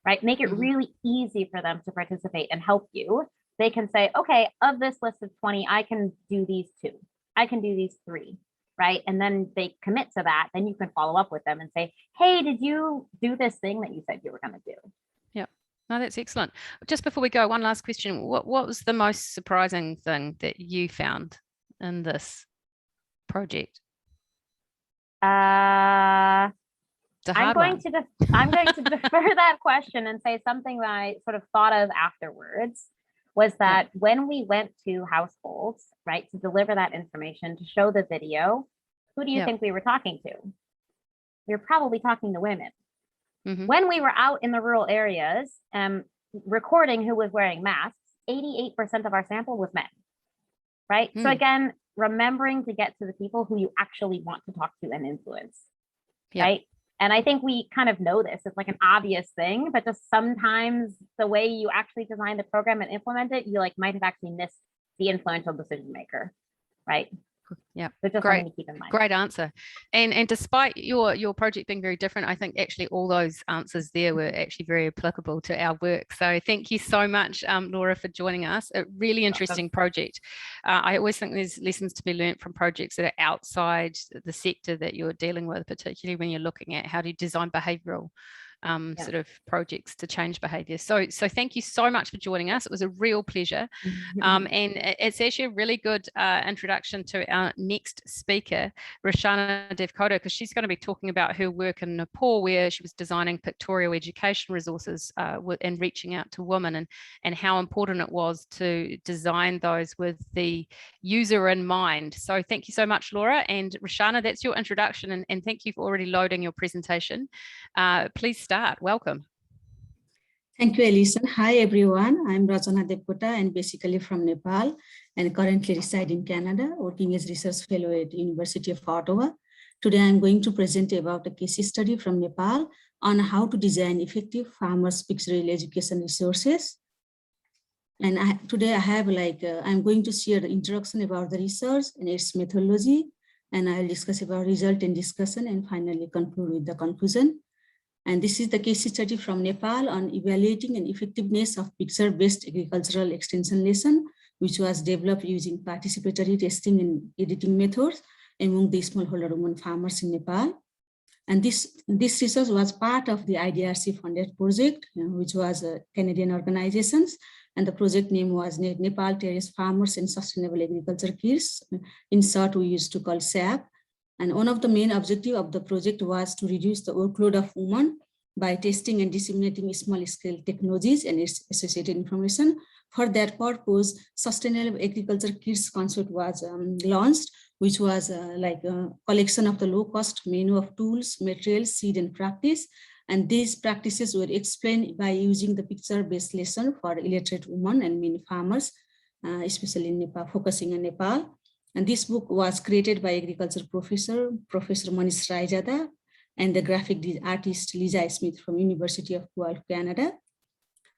right? Make it really easy for them to participate and help you. They can say, okay, of this list of 20, I can do these 2. I can do these 3, right? And then they commit to that. Then you can follow up with them and say, hey, did you do this thing that you said you were going to do? Yeah, no, that's excellent. Just before we go, one last question. What was the most surprising thing that you found in this project? I'm going to defer that question and say something that I sort of thought of afterwards was that when we went to households, right, to deliver that information, to show the video, who do you think we were talking to? We were probably talking to women. When we were out in the rural areas, recording who was wearing masks, 88% of our sample was men, right? So again, remembering to get to the people who you actually want to talk to and influence, right? And I think we kind of know this. It's like an obvious thing, but just sometimes the way you actually design the program and implement it, you like might have actually missed the influential decision maker, right? Yeah, so just great. Something to keep in mind. Great answer. And despite your project being very different, I think actually all those answers there were actually very applicable to our work. So thank you so much, Laura, for joining us. A really interesting project. I always think there's lessons to be learned from projects that are outside the sector that you're dealing with, particularly when you're looking at how to design behavioural sort of projects to change behaviour. So thank you so much for joining us. It was a real pleasure. And it's actually a really good introduction to our next speaker, Rachana Devkota, because she's going to be talking about her work in Nepal, where she was designing pictorial education resources and reaching out to women, and how important it was to design those with the user in mind. So thank you so much, Laura. And Rachana, that's your introduction, and thank you for already loading your presentation. Please start. Welcome. Thank you, Alison. Hi, everyone. I'm Rachana Devkota and basically from Nepal and currently reside in Canada, working as research fellow at University of Ottawa. Today, I'm going to present about a case study from Nepal on how to design effective farmers' pictorial education resources. And today I have I'm going to share the introduction about the research and its methodology, and I'll discuss about result and discussion and finally conclude with the conclusion. And this is the case study from Nepal on evaluating an effectiveness of picture-based agricultural extension lesson, which was developed using participatory testing and editing methods among the smallholder women farmers in Nepal. And this research was part of the IRRI funded project, which was a Canadian organization. And the project name was Nepal Terrace Farmers and Sustainable Agriculture Kits. In short, we used to call SAP. And one of the main objectives of the project was to reduce the workload of women by testing and disseminating small-scale technologies and its associated information. For that purpose, Sustainable Agriculture Kits concept was launched, which was like a collection of the low-cost menu of tools, materials, seed, and practice. And these practices were explained by using the picture-based lesson for illiterate women and many farmers, especially in Nepal, focusing on Nepal. And this book was created by agriculture professor Manish Raijada, and the graphic artist Lisa Smith from University of Guelph, Canada.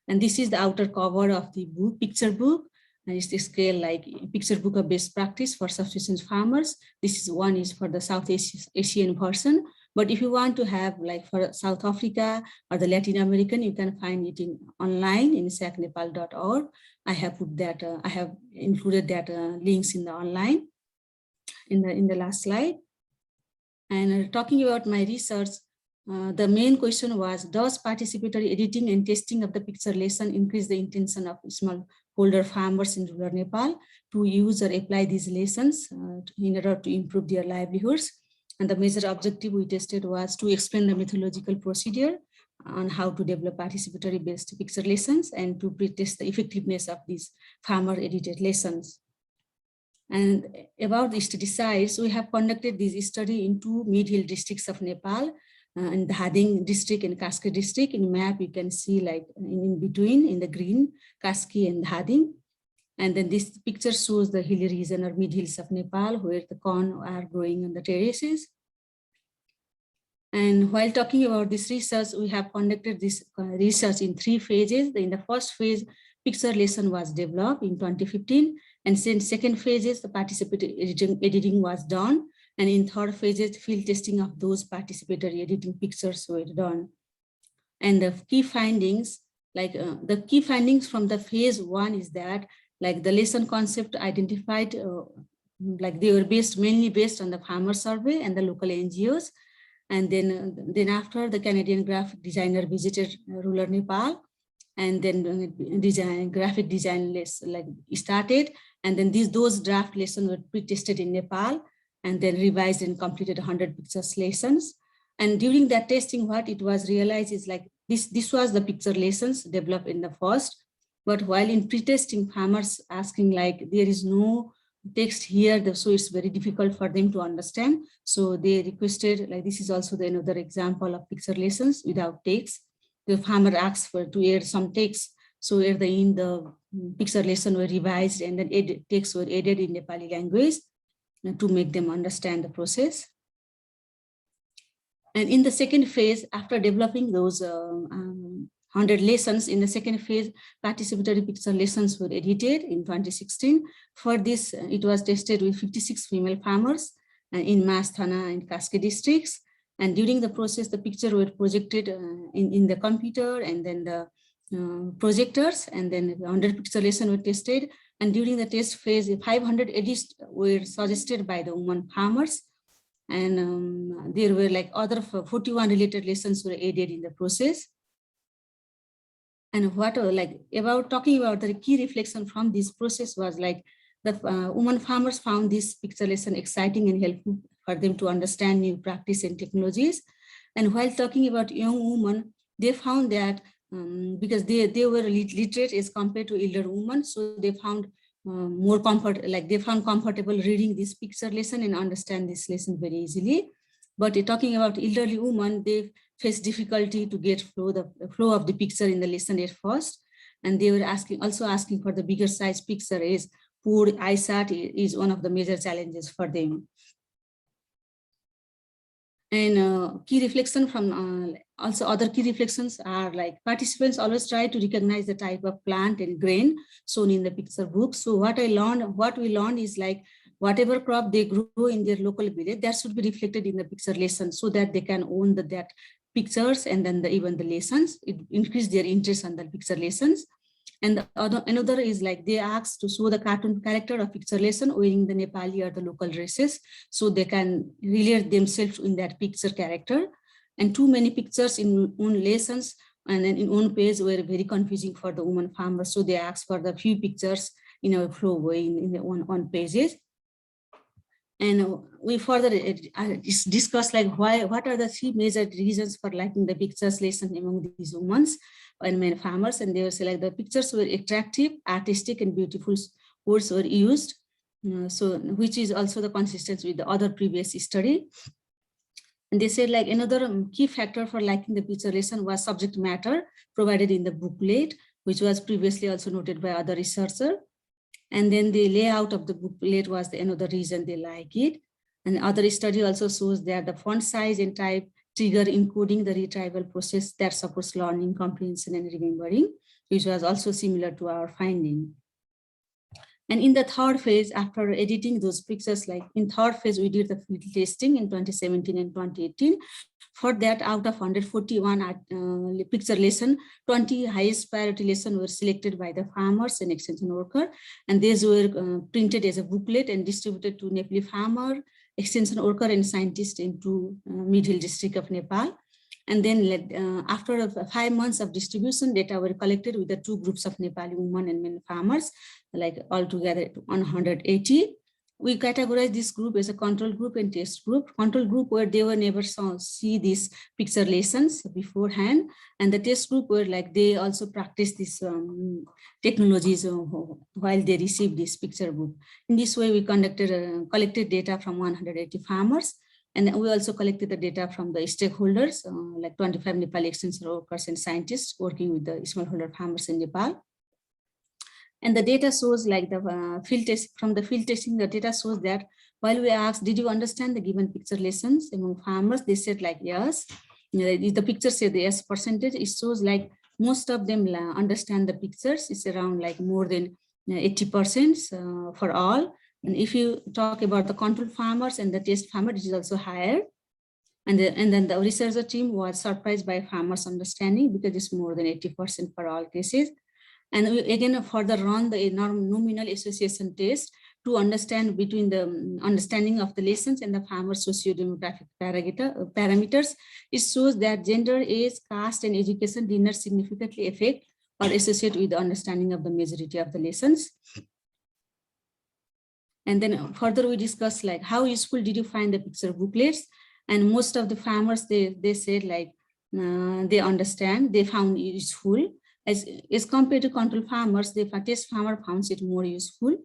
And this is the outer cover of the book, picture book. And it's the scale like picture book of best practice for subsistence farmers. This is one is for the South Asian version. But if you want to have like for South Africa or the Latin American, you can find it online in sacnepal.org. I have put that, I have included that links in the online in the last slide. And talking about my research, the main question was, does participatory editing and testing of the picture lesson increase the intention of smallholder farmers in rural Nepal to use or apply these lessons in order to improve their livelihoods? And the major objective we tested was to explain the methodological procedure on how to develop participatory based picture lessons and to pretest the effectiveness of these farmer edited lessons. And about the study size, we have conducted this study in 2 mid-hill districts of Nepal, in the Hading district and Kaski district. In map, you can see like in between in the green, Kaski and Hading. And then this picture shows the hilly region or mid-hills of Nepal where the corn are growing on the terraces. And while talking about this research, we have conducted this research in 3 phases. In the first phase, picture lesson was developed in 2015. And in second phases, the participatory editing was done. And in third phases, field testing of those participatory editing pictures were done. And the key findings, like the key findings from the phase 1 is that like the lesson concept identified, like they were mainly based on the farmer survey and the local NGOs. And then after the Canadian graphic designer visited rural Nepal, and then graphic design started. And then those draft lessons were pre-tested in Nepal and then revised and completed 100 pictures lessons. And during that testing, what it was realized is like this was the picture lessons developed in the first, but while in pre-testing, farmers asking like there is no text here, so it's very difficult for them to understand. So they requested, like this is also another example of picture lessons without text. The farmer asked to add some text. So at the end, the picture lesson were revised and then texts were added in Nepali language to make them understand the process. And in the second phase, after developing those 100 lessons, in the second phase, participatory picture lessons were edited in 2016. For this, it was tested with 56 female farmers in Mas Thana and Kaski districts. And during the process, the picture were projected in the computer and then the projectors, and then 100 picture lessons were tested. And during the test phase, 500 edits were suggested by the women farmers. And there were like other 41 related lessons were added in the process. And what like about talking about the key reflection from this process was like the women farmers found this picture lesson exciting and helpful for them to understand new practice and technologies. And while talking about young women, they found that because they were literate as compared to elder women, so they found more comfort, like they found comfortable reading this picture lesson and understand this lesson very easily. But talking about elderly women, they faced difficulty to get the flow of the picture in the lesson at first. And they were also asking for the bigger size picture, as poor eyesight is one of the major challenges for them. And key reflection from also other key reflections are like participants always try to recognize the type of plant and grain shown in the picture book. So what we learned is like whatever crop they grow in their local village, that should be reflected in the picture lesson so that they can own that pictures and then even the lessons. It increased their interest on the picture lessons. And another is like they asked to show the cartoon character of picture lesson wearing the Nepali or the local dresses so they can relate themselves in that picture character. And too many pictures in own lessons and then in own page were very confusing for the women farmers. So they asked for the few pictures in a flow way in the on pages. And we further discussed like what are the 3 major reasons for liking the pictures lesson among these women and men farmers. And they were like the pictures were attractive, artistic, and beautiful words were used. So which is also the consistency with the other previous study. And they said like another key factor for liking the picture lesson was subject matter provided in the booklet, which was previously also noted by other researchers. And then the layout of the booklet was another reason they like it. And other study also shows that the font size and type trigger encoding the retrieval process that supports learning, comprehension, and remembering, which was also similar to our finding. And in the third phase, after editing those pictures, like in third phase, we did the field testing in 2017 and 2018. For that, out of 141 picture lesson, 20 highest priority lessons were selected by the farmers and extension worker. And these were printed as a booklet and distributed to Nepali farmer, extension worker, and scientists into Mid-Hill district of Nepal. And then after 5 months of distribution, data were collected with the 2 groups of Nepali women and men farmers, like altogether 180. We categorize this group as a control group and test group. Control group where they were never see these picture lessons beforehand, and the test group were like they also practice these technologies while they received this picture book. In this way, we collected data from 180 farmers. And we also collected the data from the stakeholders, like 25 Nepali extension workers and scientists working with the smallholder farmers in Nepal. And the data shows like the field test, from the field testing, the data shows that while we asked, did you understand the given picture lessons among farmers? They said like, yes. The picture said the yes percentage, it shows like most of them understand the pictures. It's around like more than 80% for all. And if you talk about the control farmers and the test farmer, it is also higher. And then the researcher team was surprised by farmers' understanding because it's more than 80% for all cases. And we again further run the nominal association test to understand between the understanding of the lessons and the farmers' socio-demographic parameters. It shows that gender, age, caste, and education did not significantly affect or associate with the understanding of the majority of the lessons. And then further we discussed like how useful did you find the picture booklets? And most of the farmers, they said like they understand, they found it useful. As compared to control farmers, the test farmer found it more useful.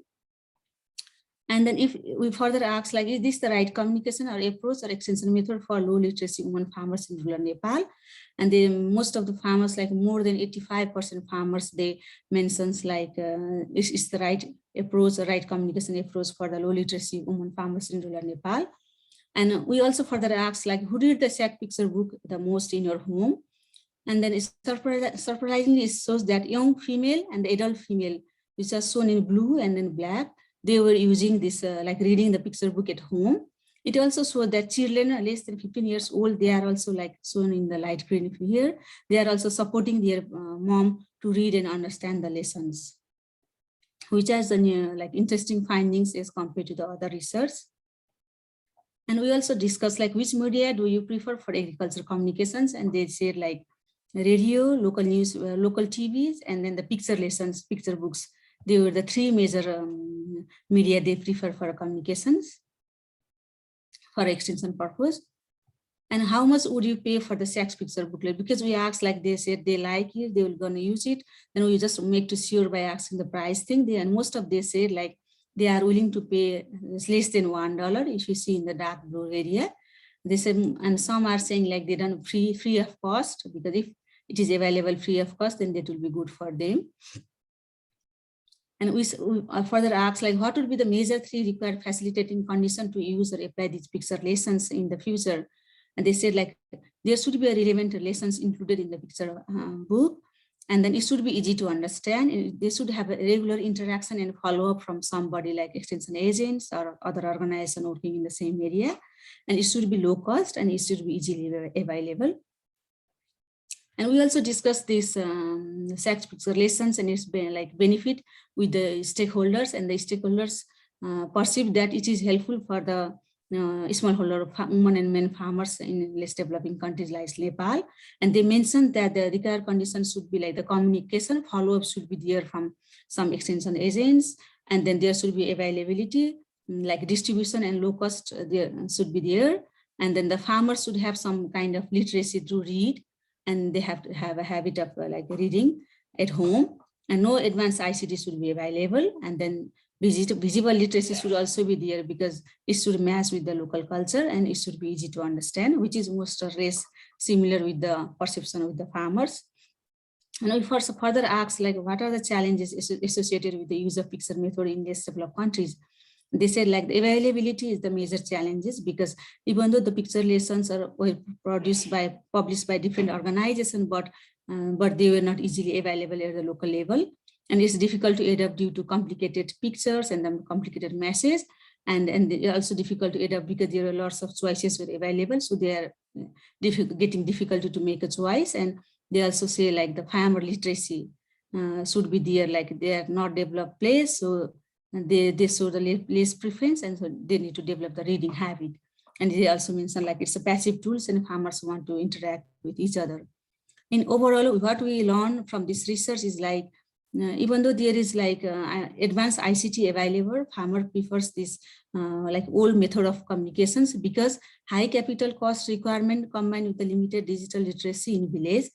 And then if we further ask like, is this the right communication or approach or extension method for low literacy women farmers in rural Nepal? And then most of the farmers, like more than 85% farmers, they mentions like, is the right approach or right communication approach for the low literacy women farmers in rural Nepal. And we also further asked like, who did the SAC picture book the most in your home? And then it's surprisingly, it shows that young female and the adult female, which are shown in blue and in black, they were using this, like reading the picture book at home. It also showed that children less than 15 years old, they are also like shown in the light green here. They are also supporting their mom to read and understand the lessons, which has like interesting findings as compared to the other research. And we also discussed like which media do you prefer for agriculture communications? And they said like radio, local news, local TVs, and then the picture lessons, picture books. They were the 3 major media they prefer for communications for extension purpose. And how much would you pay for the SACS picture booklet? Because we asked like they said they like it, they will gonna use it. Then we just make to sure by asking the price thing. And most of they said like they are willing to pay less than $1 if you see in the dark blue area. They said, and some are saying like they done free of cost, because if it is available free of cost, then that will be good for them. And we further asked like, what would be the major 3 required facilitating condition to use or apply these picture lessons in the future? And they said like, there should be a relevant lessons included in the picture book. And then it should be easy to understand. And they should have a regular interaction and follow up from somebody like extension agents or other organization working in the same area. And it should be low cost and it should be easily available. And we also discussed this SACS picture lessons and its like benefit with the stakeholders, and the stakeholders perceive that it is helpful for the smallholder women and men farmers in less developing countries like Nepal. And they mentioned that the required conditions should be like the communication, follow-up should be there from some extension agents, and then there should be availability, like distribution and low cost there should be there. And then the farmers should have some kind of literacy to read, and they have to have a habit of like reading at home, and no advanced ICT should be available. And then visible literacy should also be there because it should match with the local culture and it should be easy to understand, which is most or less similar with the perception with the farmers. And we further asked like, what are the challenges associated with the use of picture method in less developed countries? They said like the availability is the major challenges, because even though the picture lessons were published by different organizations, but they were not easily available at the local level. And it's difficult to adapt due to complicated pictures and then complicated message. And they're also difficult to adapt because there are lots of choices available. So they are getting difficulty to make a choice. And they also say like the farmer literacy should be there, like they are not developed place. So they show the less preference, and so they need to develop the reading habit. And they also mention like it's a passive tools and farmers want to interact with each other. And overall, what we learn from this research is like, even though there is like advanced ICT available, farmer prefers this like old method of communications because high capital cost requirement combined with the limited digital literacy in village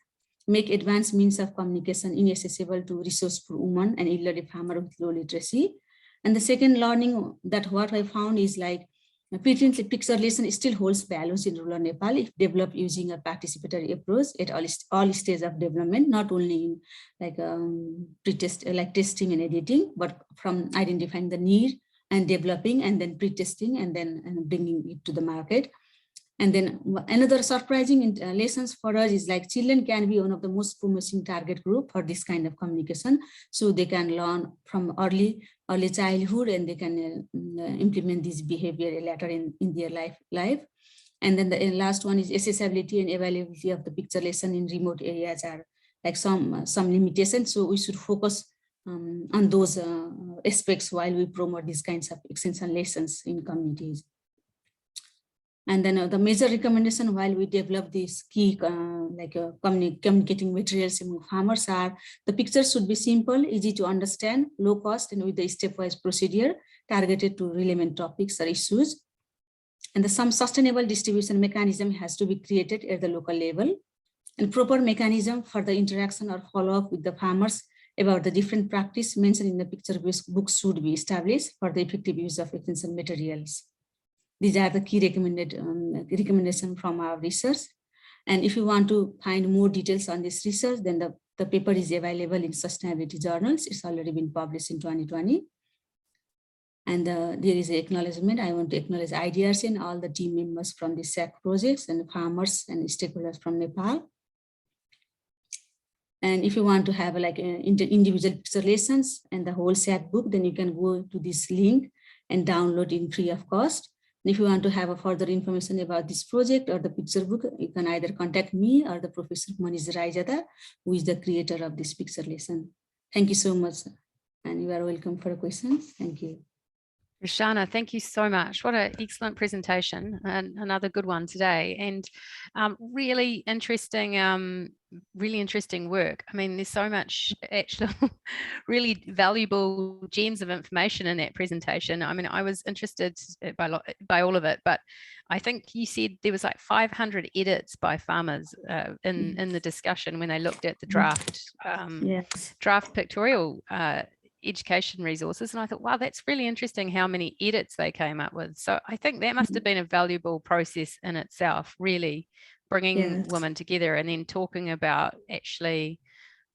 make advanced means of communication inaccessible to resourceful women and elderly farmer with low literacy. And the second learning that what I found is like picture lesson still holds values in rural Nepal if developed using a participatory approach at all stages of development, not only in like pre-test, like testing and editing, but from identifying the need and developing and then pre-testing and then bringing it to the market. And then another surprising lessons for us is like children can be one of the most promising target group for this kind of communication. So they can learn from early childhood and they can implement this behavior later in their life. And then the last one is accessibility and availability of the picture lesson in remote areas are like some limitations. So we should focus on those aspects while we promote these kinds of extension lessons in communities. And then the major recommendation while we develop these key communicating materials among farmers are the pictures should be simple, easy to understand, low cost, and with the stepwise procedure targeted to relevant topics or issues. And some sustainable distribution mechanism has to be created at the local level, and proper mechanism for the interaction or follow-up with the farmers about the different practice mentioned in the picture books should be established for the effective use of extension materials. These are the key recommendations from our research. And if you want to find more details on this research, then the paper is available in sustainability journals. It's already been published in 2020. And there is an acknowledgement. I want to acknowledge IRRI and all the team members from the SAC projects and farmers and stakeholders from Nepal. And if you want to have like individual picture lessons and the whole SAC book, then you can go to this link and download in free of cost. And if you want to have a further information about this project or the picture book, you can either contact me or the Professor Manish Raijada, who is the creator of this picture lesson. Thank you so much. And you are welcome for questions. Thank you. Rachana, thank you so much. What an excellent presentation, and another good one today, and really interesting work. I mean, there's so much actual really valuable gems of information in that presentation. I mean, I was interested by all of it, but I think you said there was like 500 edits by farmers in the discussion when they looked at the draft draft pictorial education resources, and I thought, wow, that's really interesting how many edits they came up with. So I think that must have been a valuable process in itself, really bringing women together and then talking about actually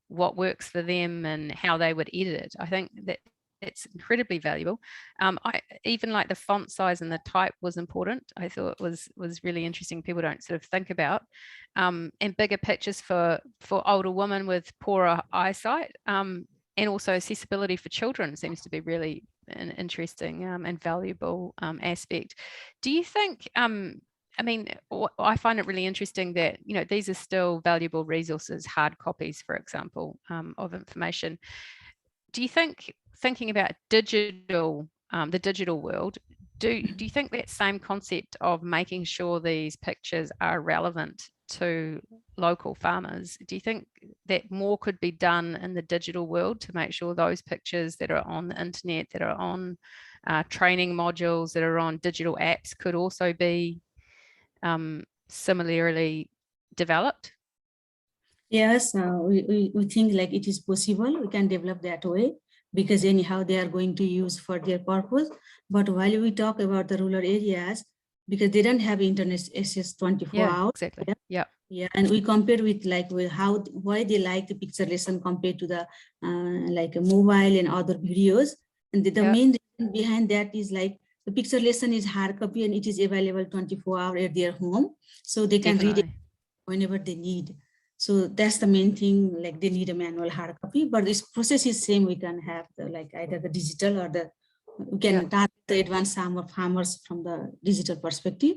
what works for them and how they would edit it. I think that it's incredibly valuable. I even like the font size and the type was important. I thought was really interesting. People don't sort of think about, and bigger pictures for older women with poorer eyesight. And also accessibility for children seems to be really an interesting and valuable aspect. Do you think, I mean, I find it really interesting that, you know, these are still valuable resources, hard copies, for example, of information. Do you think, thinking about digital, the digital world, do you think that same concept of making sure these pictures are relevant to local farmers, do you think that more could be done in the digital world to make sure those pictures that are on the internet, that are on training modules, that are on digital apps could also be similarly developed? Yes, we think like it is possible. We can develop that way because anyhow they are going to use for their purpose. But while we talk about the rural areas, because they don't have internet access 24 hours. Exactly. Yeah, and we compare with like why they like the picture lesson compared to the like a mobile and other videos. And the main reason behind that is like the picture lesson is hard copy and it is available 24 hours at their home, so they can read it whenever they need. So that's the main thing, like they need a manual hard copy, but this process is same. We can have the, like either the digital or we can target the advanced farmers from the digital perspective.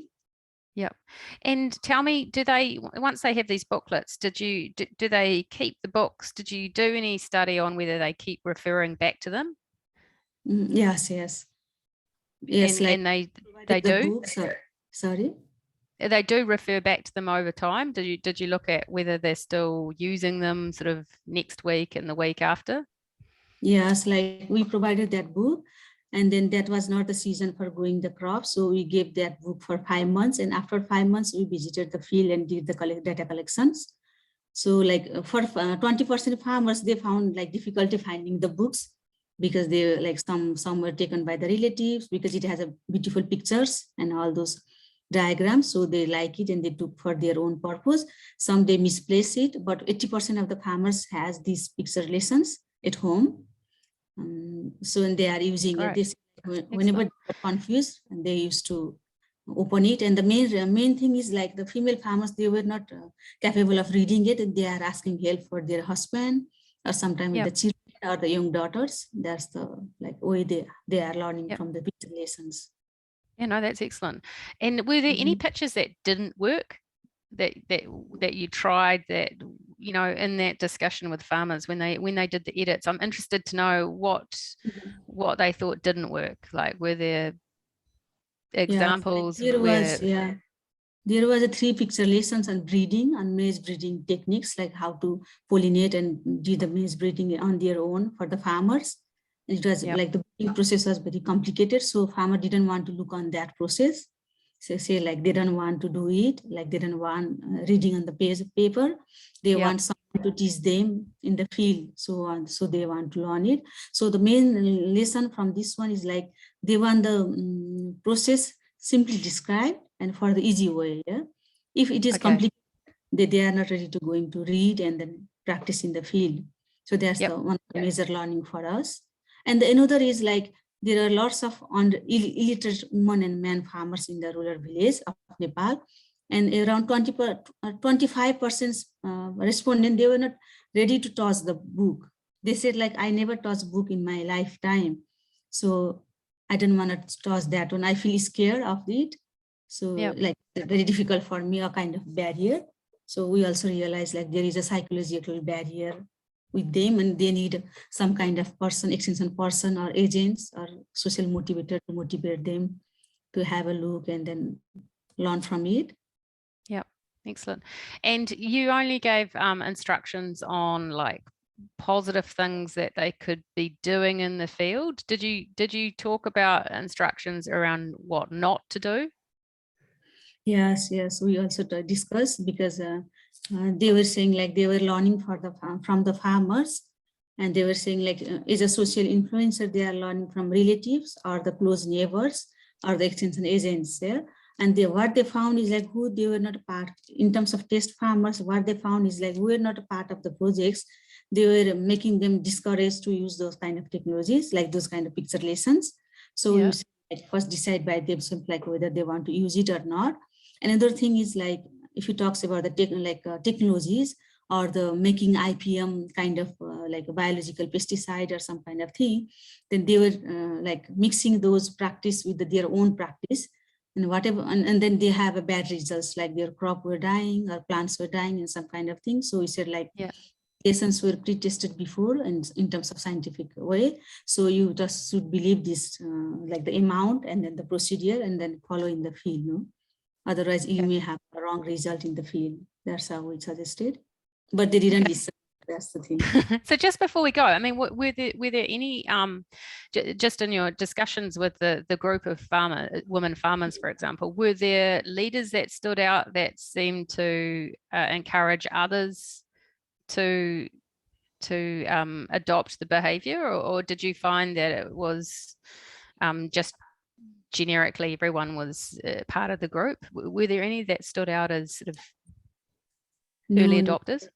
Yep. And tell me, do they, once they have these booklets, do they keep the books? Did you do any study on whether they keep referring back to them? Yes. Yes, and they do? Books, sorry? They do refer back to them over time. Did you look at whether they're still using them sort of next week and the week after? Yes, like we provided that book, and then that was not the season for growing the crop. So we gave that book for 5 months, and after 5 months, we visited the field and did the data collections. So like for 20% of farmers, they found like difficulty finding the books because they like some were taken by the relatives because it has a beautiful pictures and all those diagrams, so they like it and they took for their own purpose. Some they misplace it, but 80% of the farmers has these picture lessons at home. So when they are using it, this whenever they're confused, and they used to open it. And the main thing is like the female farmers, they were not capable of reading it, and they are asking help for their husband or sometimes with the children or the young daughters. That's the like way they are learning from the picture lessons. Yeah, no, that's excellent. And were there any pictures that didn't work that you tried that, you know, in that discussion with farmers when they did the edits? I'm interested to know what they thought didn't work. Like, were there examples? There was a 3 picture lessons on breeding, on maize breeding techniques, like how to pollinate and do the maize breeding on their own for the farmers. It was like the breeding process was very complicated, so farmer didn't want to look on that process. So say like they don't want to do it, like they don't want reading on the paper. They want someone to teach them in the field, so they want to learn it. So the main lesson from this one is like they want the process simply described and for the easy way. If it is complicated, they are not ready to going to read and then practice in the field. So that's the one major learning for us. And another is like there are lots of illiterate women and men farmers in the rural village of Nepal, and around 25% respondent, they were not ready to touch the book. They said like, I never touched book in my lifetime, so I don't want to touch that one. I feel scared of it. So like very difficult for me, a kind of barrier. So we also realize like there is a psychological barrier with them, and they need some kind of person, extension person or agents or social motivator to motivate them to have a look and then learn from it. Yep, excellent. And you only gave instructions on like positive things that they could be doing in the field. Did you talk about instructions around what not to do? Yes, we also discussed because they were saying like they were learning from the farmers, and they were saying like as a social influencer, they are learning from relatives or the close neighbors or the extension agents there. And what they found is like who they were not a part in terms of test farmers. What they found is like we were not a part of the projects. They were making them discouraged to use those kind of technologies, like those kind of picture lessons. So we first decide by themselves like whether they want to use it or not. Another thing is like if you talk about the technologies or the making IPM kind of like a biological pesticide or some kind of thing, then they were like mixing those practice with their own practice and whatever, and then they have a bad results, like their crop were dying or plants were dying and some kind of thing. So we said like lessons were pre-tested before and in terms of scientific way. So you just should believe this like the amount and then the procedure and then follow in the field. No? Otherwise, you may have a wrong result in the field. That's how we suggested, but they didn't listen. That's the thing. So just before we go, I mean, were there any just in your discussions with the group of women farmers, for example, were there leaders that stood out that seemed to encourage others to adopt the behavior, or did you find that it was just generically everyone was part of the group? Were there any that stood out as sort of early adopters?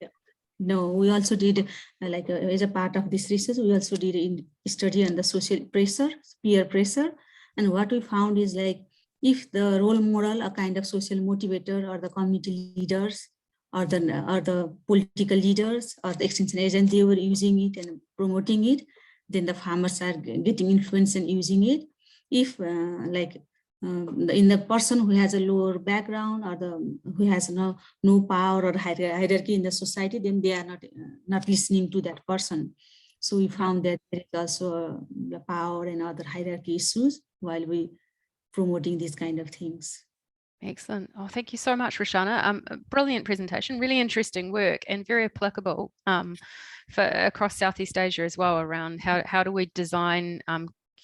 No, we also did like as a part of this research, we also did a study on the social pressure, peer pressure. And what we found is like if the role model, a kind of social motivator or the community leaders or the political leaders or the extension agent, they were using it and promoting it, then the farmers are getting influence in using it. If in the person who has a lower background or who has no power or hierarchy in the society, then they are not listening to that person. So we found that there is also the power and other hierarchy issues while we promoting these kind of things. Excellent. Oh, thank you so much, Rachana. Brilliant presentation, really interesting work and very applicable for across Southeast Asia as well, around how do we design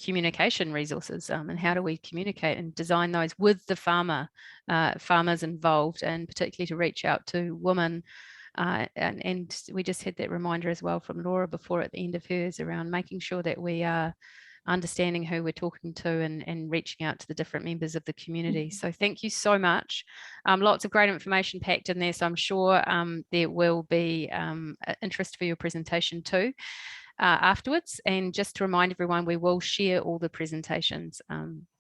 communication resources and how do we communicate and design those with the farmers involved, and particularly to reach out to women. And we just had that reminder as well from Laura before at the end of hers around making sure that we are understanding who we're talking to and reaching out to the different members of the community. So thank you so much. Lots of great information packed in there, so I'm sure there will be interest for your presentation too afterwards. And just to remind everyone, we will share all the presentations,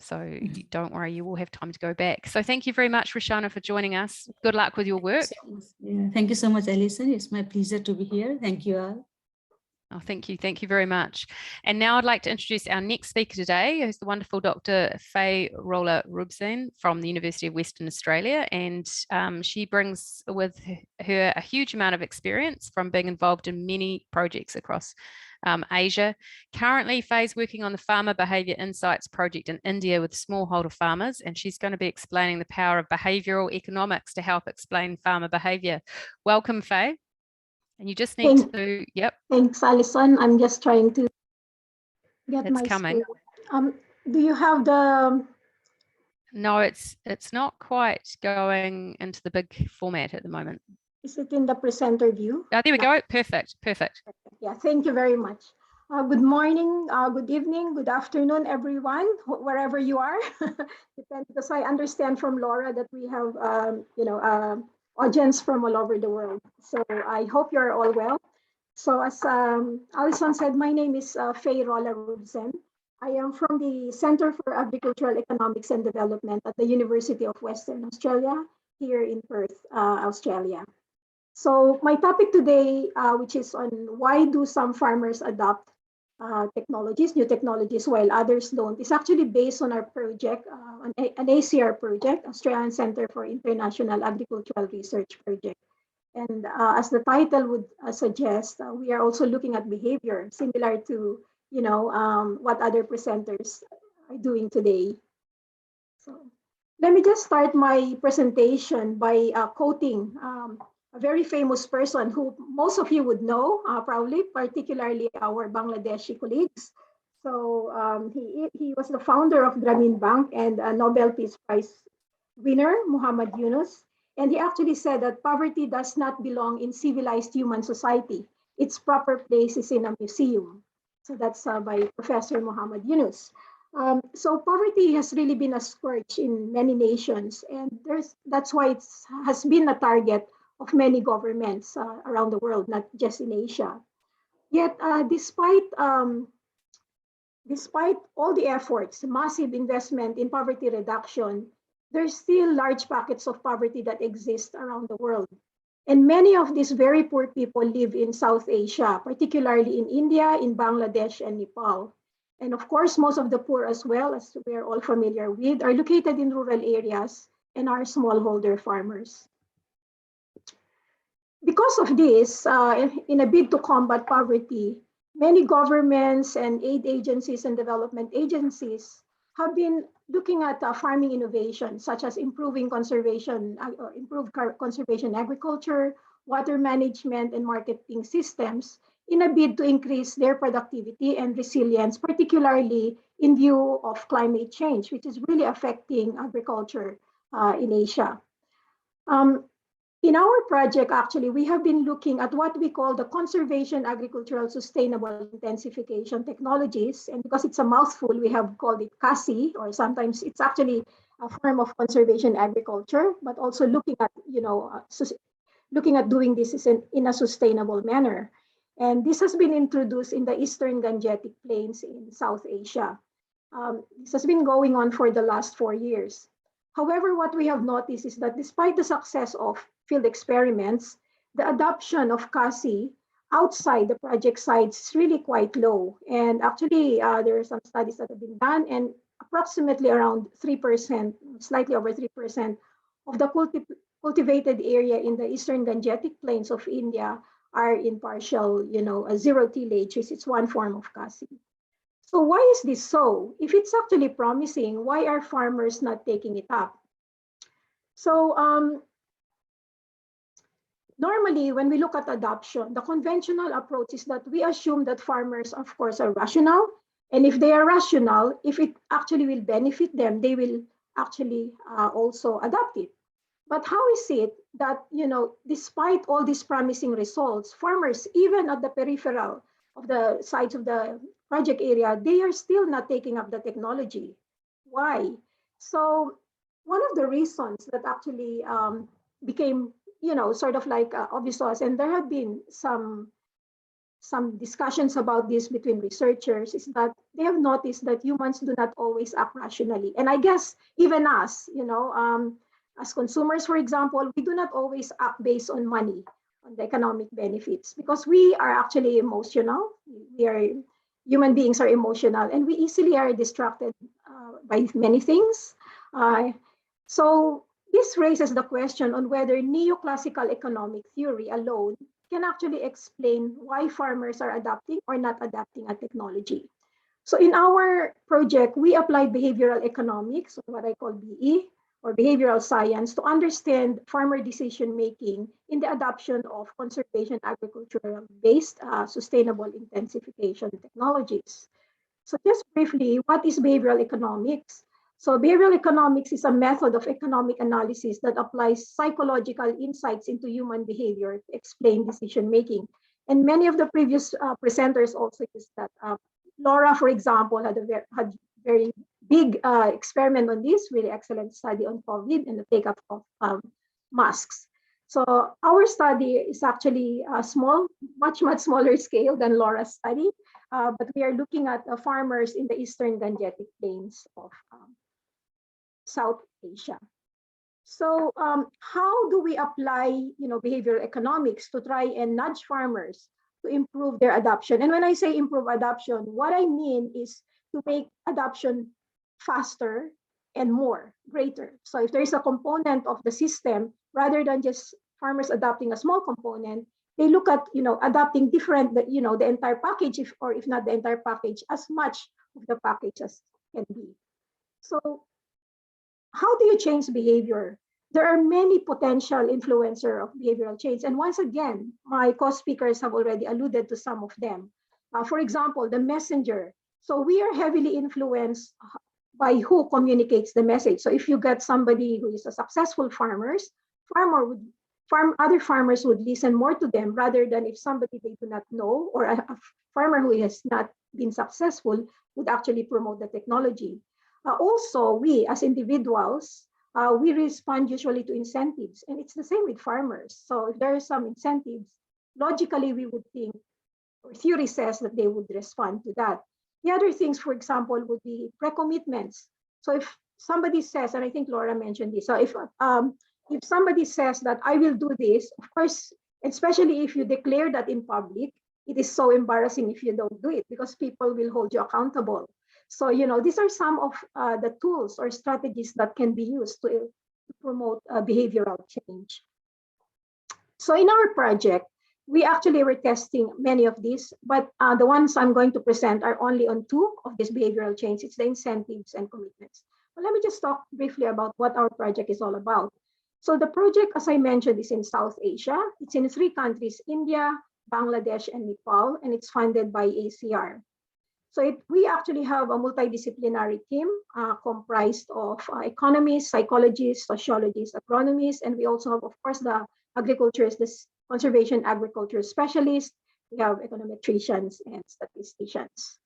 so don't worry, you will have time to go back. So thank you very much, Rachana, for joining us. Good luck with your work. Yeah, thank you so much, Alison. It's my pleasure to be here. Thank you all. Oh, thank you. Thank you very much. And now I'd like to introduce our next speaker today, who's the wonderful Dr. Fay Rola-Rubzen from the University of Western Australia. And she brings with her a huge amount of experience from being involved in many projects across Asia. Currently, Fay's working on the Farmer Behaviour Insights project in India with smallholder farmers, and she's going to be explaining the power of behavioural economics to help explain farmer behaviour. Welcome, Fay. And you just need to, yep. Thanks, Alison. I'm just trying to get It's my coming. screen. Do you have the? No, it's not quite going into the big format at the moment. Is it in the presenter view? Oh, there we go. Perfect. Perfect. Yeah, thank you very much. Good morning, good evening, good afternoon, everyone, wherever you are. Because I understand from Laura that we have, audience from all over the world. So I hope you're all well. So as Alison said, my name is Fay Rola-Rubzen. I am from the Center for Agricultural Economics and Development at the University of Western Australia here in Perth, Australia. So my topic today, which is on why do some farmers adopt new technologies while others don't, is actually based on our project, an ACR project, Australian Center for International Agricultural Research project. And as the title would suggest, we are also looking at behavior similar to what other presenters are doing today. So let me just start my presentation by quoting a very famous person who most of you would know, probably, particularly our Bangladeshi colleagues. So he was the founder of Grameen Bank and a Nobel Peace Prize winner, Muhammad Yunus. And he actually said that poverty does not belong in civilized human society. Its proper place is in a museum. So that's by Professor Muhammad Yunus. So poverty has really been a scourge in many nations, and that's why it has been a target of many governments around the world, not just in Asia. Yet, despite all the efforts, massive investment in poverty reduction, there's still large pockets of poverty that exist around the world. And many of these very poor people live in South Asia, particularly in India, in Bangladesh, and Nepal. And of course, most of the poor, as well, as we're all familiar with, are located in rural areas and are smallholder farmers. Because of this, in a bid to combat poverty, many governments and aid agencies and development agencies have been looking at farming innovation, such as improving conservation agriculture, water management, and marketing systems in a bid to increase their productivity and resilience, particularly in view of climate change, which is really affecting agriculture in Asia. In our project, actually, we have been looking at what we call the conservation agricultural sustainable intensification technologies. And because it's a mouthful, we have called it CASI, or sometimes it's actually a form of conservation agriculture, but also looking at, looking at doing this in a sustainable manner. And this has been introduced in the Eastern Gangetic Plains in South Asia. This has been going on for the last 4 years. However, what we have noticed is that despite the success of field experiments, the adoption of CASI outside the project sites is really quite low. And actually, there are some studies that have been done, and approximately around 3%, slightly over 3% of the cultivated area in the eastern Gangetic Plains of India are in partial, zero tillage. It's one form of CASI. So why is this so? If it's actually promising, why are farmers not taking it up? So normally, when we look at adoption, the conventional approach is that we assume that farmers, of course, are rational. And if they are rational, if it actually will benefit them, they will actually also adopt it. But how is it that, despite all these promising results, farmers, even at the peripheral of the sides of the project area, they are still not taking up the technology? Why? So one of the reasons that actually became, sort of like obvious to us, and there have been some discussions about this between researchers, is that they have noticed that humans do not always act rationally. And I guess even us, as consumers, for example, we do not always act based on money, on the economic benefits, because we are actually emotional. Human beings are emotional, and we easily are distracted by many things. So this raises the question on whether neoclassical economic theory alone can actually explain why farmers are adapting or not adapting a technology. So in our project, we applied behavioral economics, what I call BE, or behavioral science, to understand farmer decision-making in the adoption of conservation agricultural-based sustainable intensification technologies. So just briefly, what is behavioral economics? So behavioral economics is a method of economic analysis that applies psychological insights into human behavior to explain decision-making. And many of the previous presenters also used that. Laura, for example, had very big experiment on this, really excellent study on COVID and the take-up of masks. So our study is actually a small, much smaller scale than Laura's study, but we are looking at farmers in the eastern Gangetic Plains of South Asia. So how do we apply, behavioral economics to try and nudge farmers to improve their adoption? And when I say improve adoption, what I mean is to make adoption faster and greater. So if there is a component of the system, rather than just farmers adopting a small component, they look at, adopting different, the entire package, or if not the entire package, as much of the package as can be. So how do you change behavior? There are many potential influencers of behavioral change. And once again, my co-speakers have already alluded to some of them. For example, the messenger. So we are heavily influenced by who communicates the message. So if you get somebody who is a successful other farmers would listen more to them, rather than if somebody they do not know, or a farmer who has not been successful would actually promote the technology. Also, we as individuals, we respond usually to incentives, and it's the same with farmers. So if there are some incentives, logically we would think, or theory says that they would respond to that. The other things, for example, would be pre-commitments. So if somebody says, and I think Laura mentioned this, so if somebody says that I will do this, of course, especially if you declare that in public, it is so embarrassing if you don't do it, because people will hold you accountable. So, these are some of the tools or strategies that can be used to promote behavioral change. So in our project, we actually were testing many of these, but the ones I'm going to present are only on two of these behavioral change. It's the incentives and commitments. Well, let me just talk briefly about what our project is all about. So the project, as I mentioned, is in South Asia. It's in 3 countries, India, Bangladesh, and Nepal, and it's funded by ACR. So we actually have a multidisciplinary team comprised of economists, psychologists, sociologists, agronomists, and we also have, of course, the agriculturists, the conservation agriculture specialists. We have econometricians and statisticians.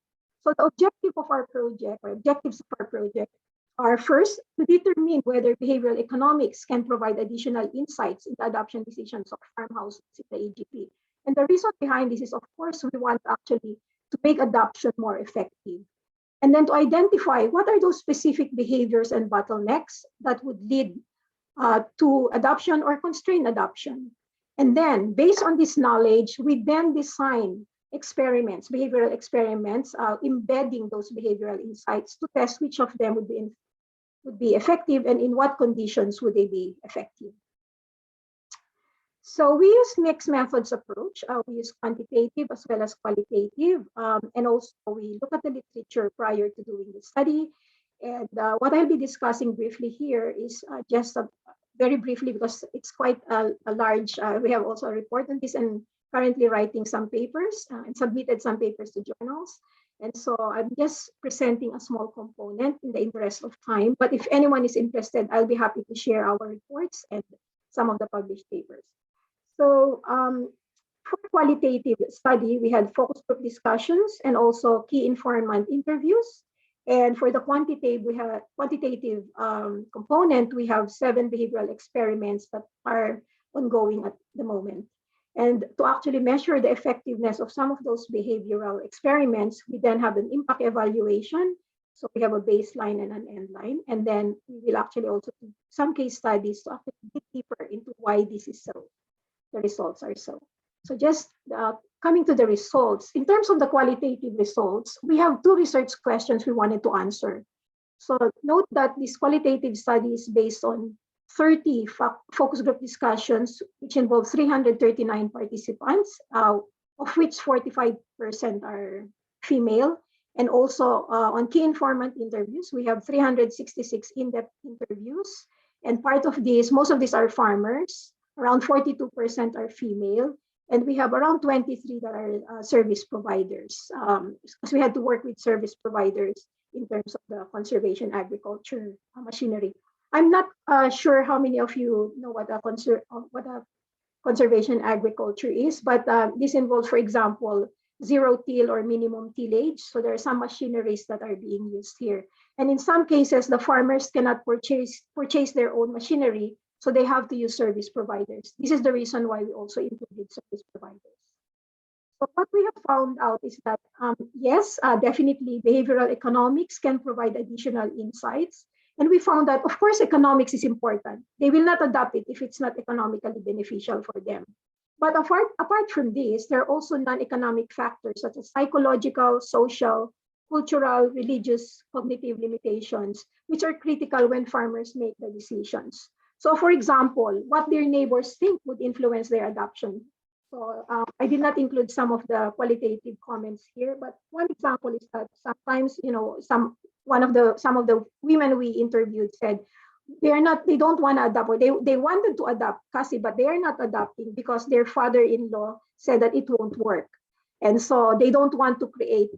So the objective of our project, or objectives of our project, are first to determine whether behavioral economics can provide additional insights into adoption decisions of farmhouses in the AGP. And the reason behind this is, of course, we want actually to make adoption more effective. and then to identify what are those specific behaviors and bottlenecks that would lead to adoption or constrain adoption. And then based on this knowledge, we then design experiments, behavioral experiments, embedding those behavioral insights to test which of them would be effective and in what conditions would they be effective. So we use mixed methods approach. We use quantitative as well as qualitative. And also we look at the literature prior to doing the study. And what I'll be discussing briefly here is just very briefly, because it's quite a large, we have also a report on this and currently writing some papers and submitted some papers to journals. And so I'm just presenting a small component in the interest of time. But if anyone is interested, I'll be happy to share our reports and some of the published papers. So for qualitative study, we had focus group discussions and also key informant interviews. And for the quantitative component, we have 7 behavioral experiments that are ongoing at the moment. And to actually measure the effectiveness of some of those behavioral experiments, we then have an impact evaluation. So we have a baseline and an end line. And then we will actually also do some case studies to actually dig deeper into why this is so. The results are so. So just coming to the results, in terms of the qualitative results, we have 2 research questions we wanted to answer. So note that this qualitative study is based on 30 focus group discussions, which involve 339 participants, of which 45% are female. And also on key informant interviews, we have 366 in-depth interviews. And part of these, most of these are farmers, around 42% are female. And we have around 23 that are service providers, because we had to work with service providers in terms of the conservation agriculture machinery. I'm not sure how many of you know what a conservation agriculture is, but this involves, for example, zero till or minimum tillage. So there are some machineries that are being used here. And in some cases, the farmers cannot purchase their own machinery, so they have to use service providers. This is the reason why we also included service providers. So what we have found out is that, yes, definitely behavioral economics can provide additional insights. And we found that, of course, economics is important. They will not adopt it if it's not economically beneficial for them. But apart from this, there are also non-economic factors such as psychological, social, cultural, religious, cognitive limitations, which are critical when farmers make the decisions. So for example, what their neighbors think would influence their adoption. So I did not include some of the qualitative comments here, but one example is that sometimes, some of the women we interviewed said they don't want to adopt, or they wanted to adopt kasi, but they are not adopting because their father-in-law said that it won't work. And so they don't want to create,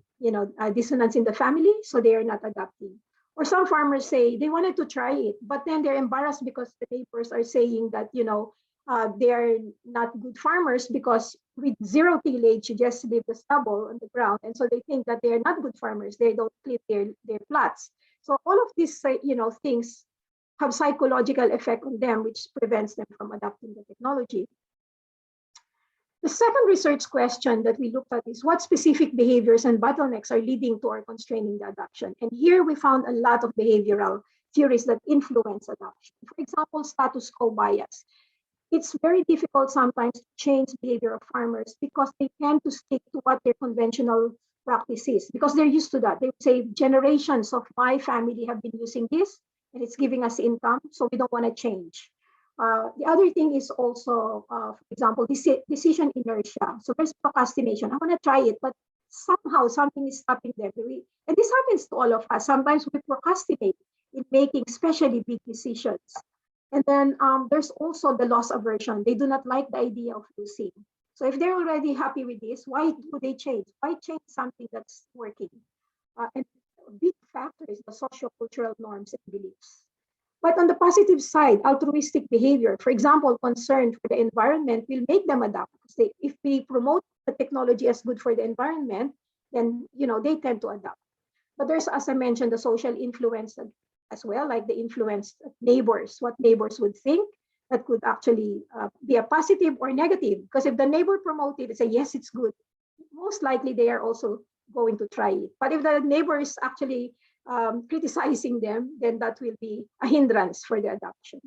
a dissonance in the family, so they are not adopting. Or some farmers say they wanted to try it, but then they're embarrassed because the neighbors are saying that, they are not good farmers because with zero tillage, you just leave the stubble on the ground. And so they think that they are not good farmers. They don't clean their plots. So all of these, things have psychological effect on them, which prevents them from adopting the technology. The second research question that we looked at is what specific behaviors and bottlenecks are leading to or constraining the adoption. And here we found a lot of behavioral theories that influence adoption. For example, status quo bias. It's very difficult sometimes to change behavior of farmers because they tend to stick to what their conventional practice is, because they're used to that. They say generations of my family have been using this and it's giving us income, so we don't want to change. The other thing is also, for example, decision inertia. So there's procrastination. I want to try it, but somehow something is stopping them. And this happens to all of us. Sometimes we procrastinate in making especially big decisions. And then there's also the loss aversion. They do not like the idea of losing. So if they're already happy with this, why would they change? Why change something that's working? And a big factor is the socio-cultural norms and beliefs. But on the positive side, altruistic behavior, for example, concern for the environment will make them adapt. If we promote the technology as good for the environment, then they tend to adapt. But there's, as I mentioned, the social influence as well, like the influence of neighbors, what neighbors would think that could actually be a positive or negative. Because if the neighbor promoted it, say, yes, it's good, most likely they are also going to try it. But if the neighbor is actually criticizing them, then that will be a hindrance for the adoption.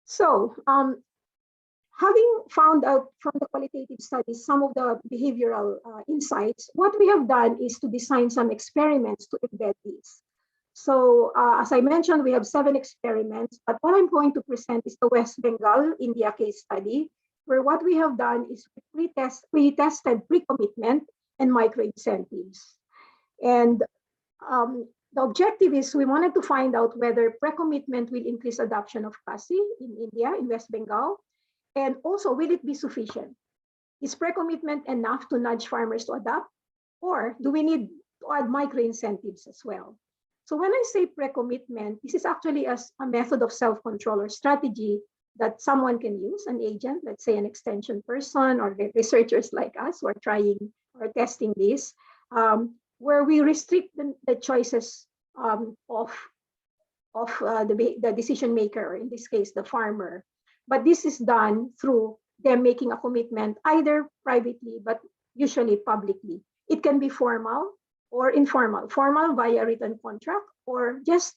So having found out from the qualitative studies some of the behavioral insights, what we have done is to design some experiments to embed these. So as I mentioned, we have 7 experiments, but what I'm going to present is the West Bengal India case study, where what we have done is we tested pre-commitment and micro-incentives. And the objective is we wanted to find out whether pre-commitment will increase adoption of CASI in India, in West Bengal, and also will it be sufficient? Is pre-commitment enough to nudge farmers to adopt, or do we need to add micro-incentives as well? So when I say pre-commitment, this is actually a method of self-control or strategy that someone can use, an agent, let's say an extension person or researchers like us who are trying or testing this, where we restrict the choices of the decision maker, or in this case, the farmer. But this is done through them making a commitment, either privately, but usually publicly. It can be formal or informal, formal via written contract, or just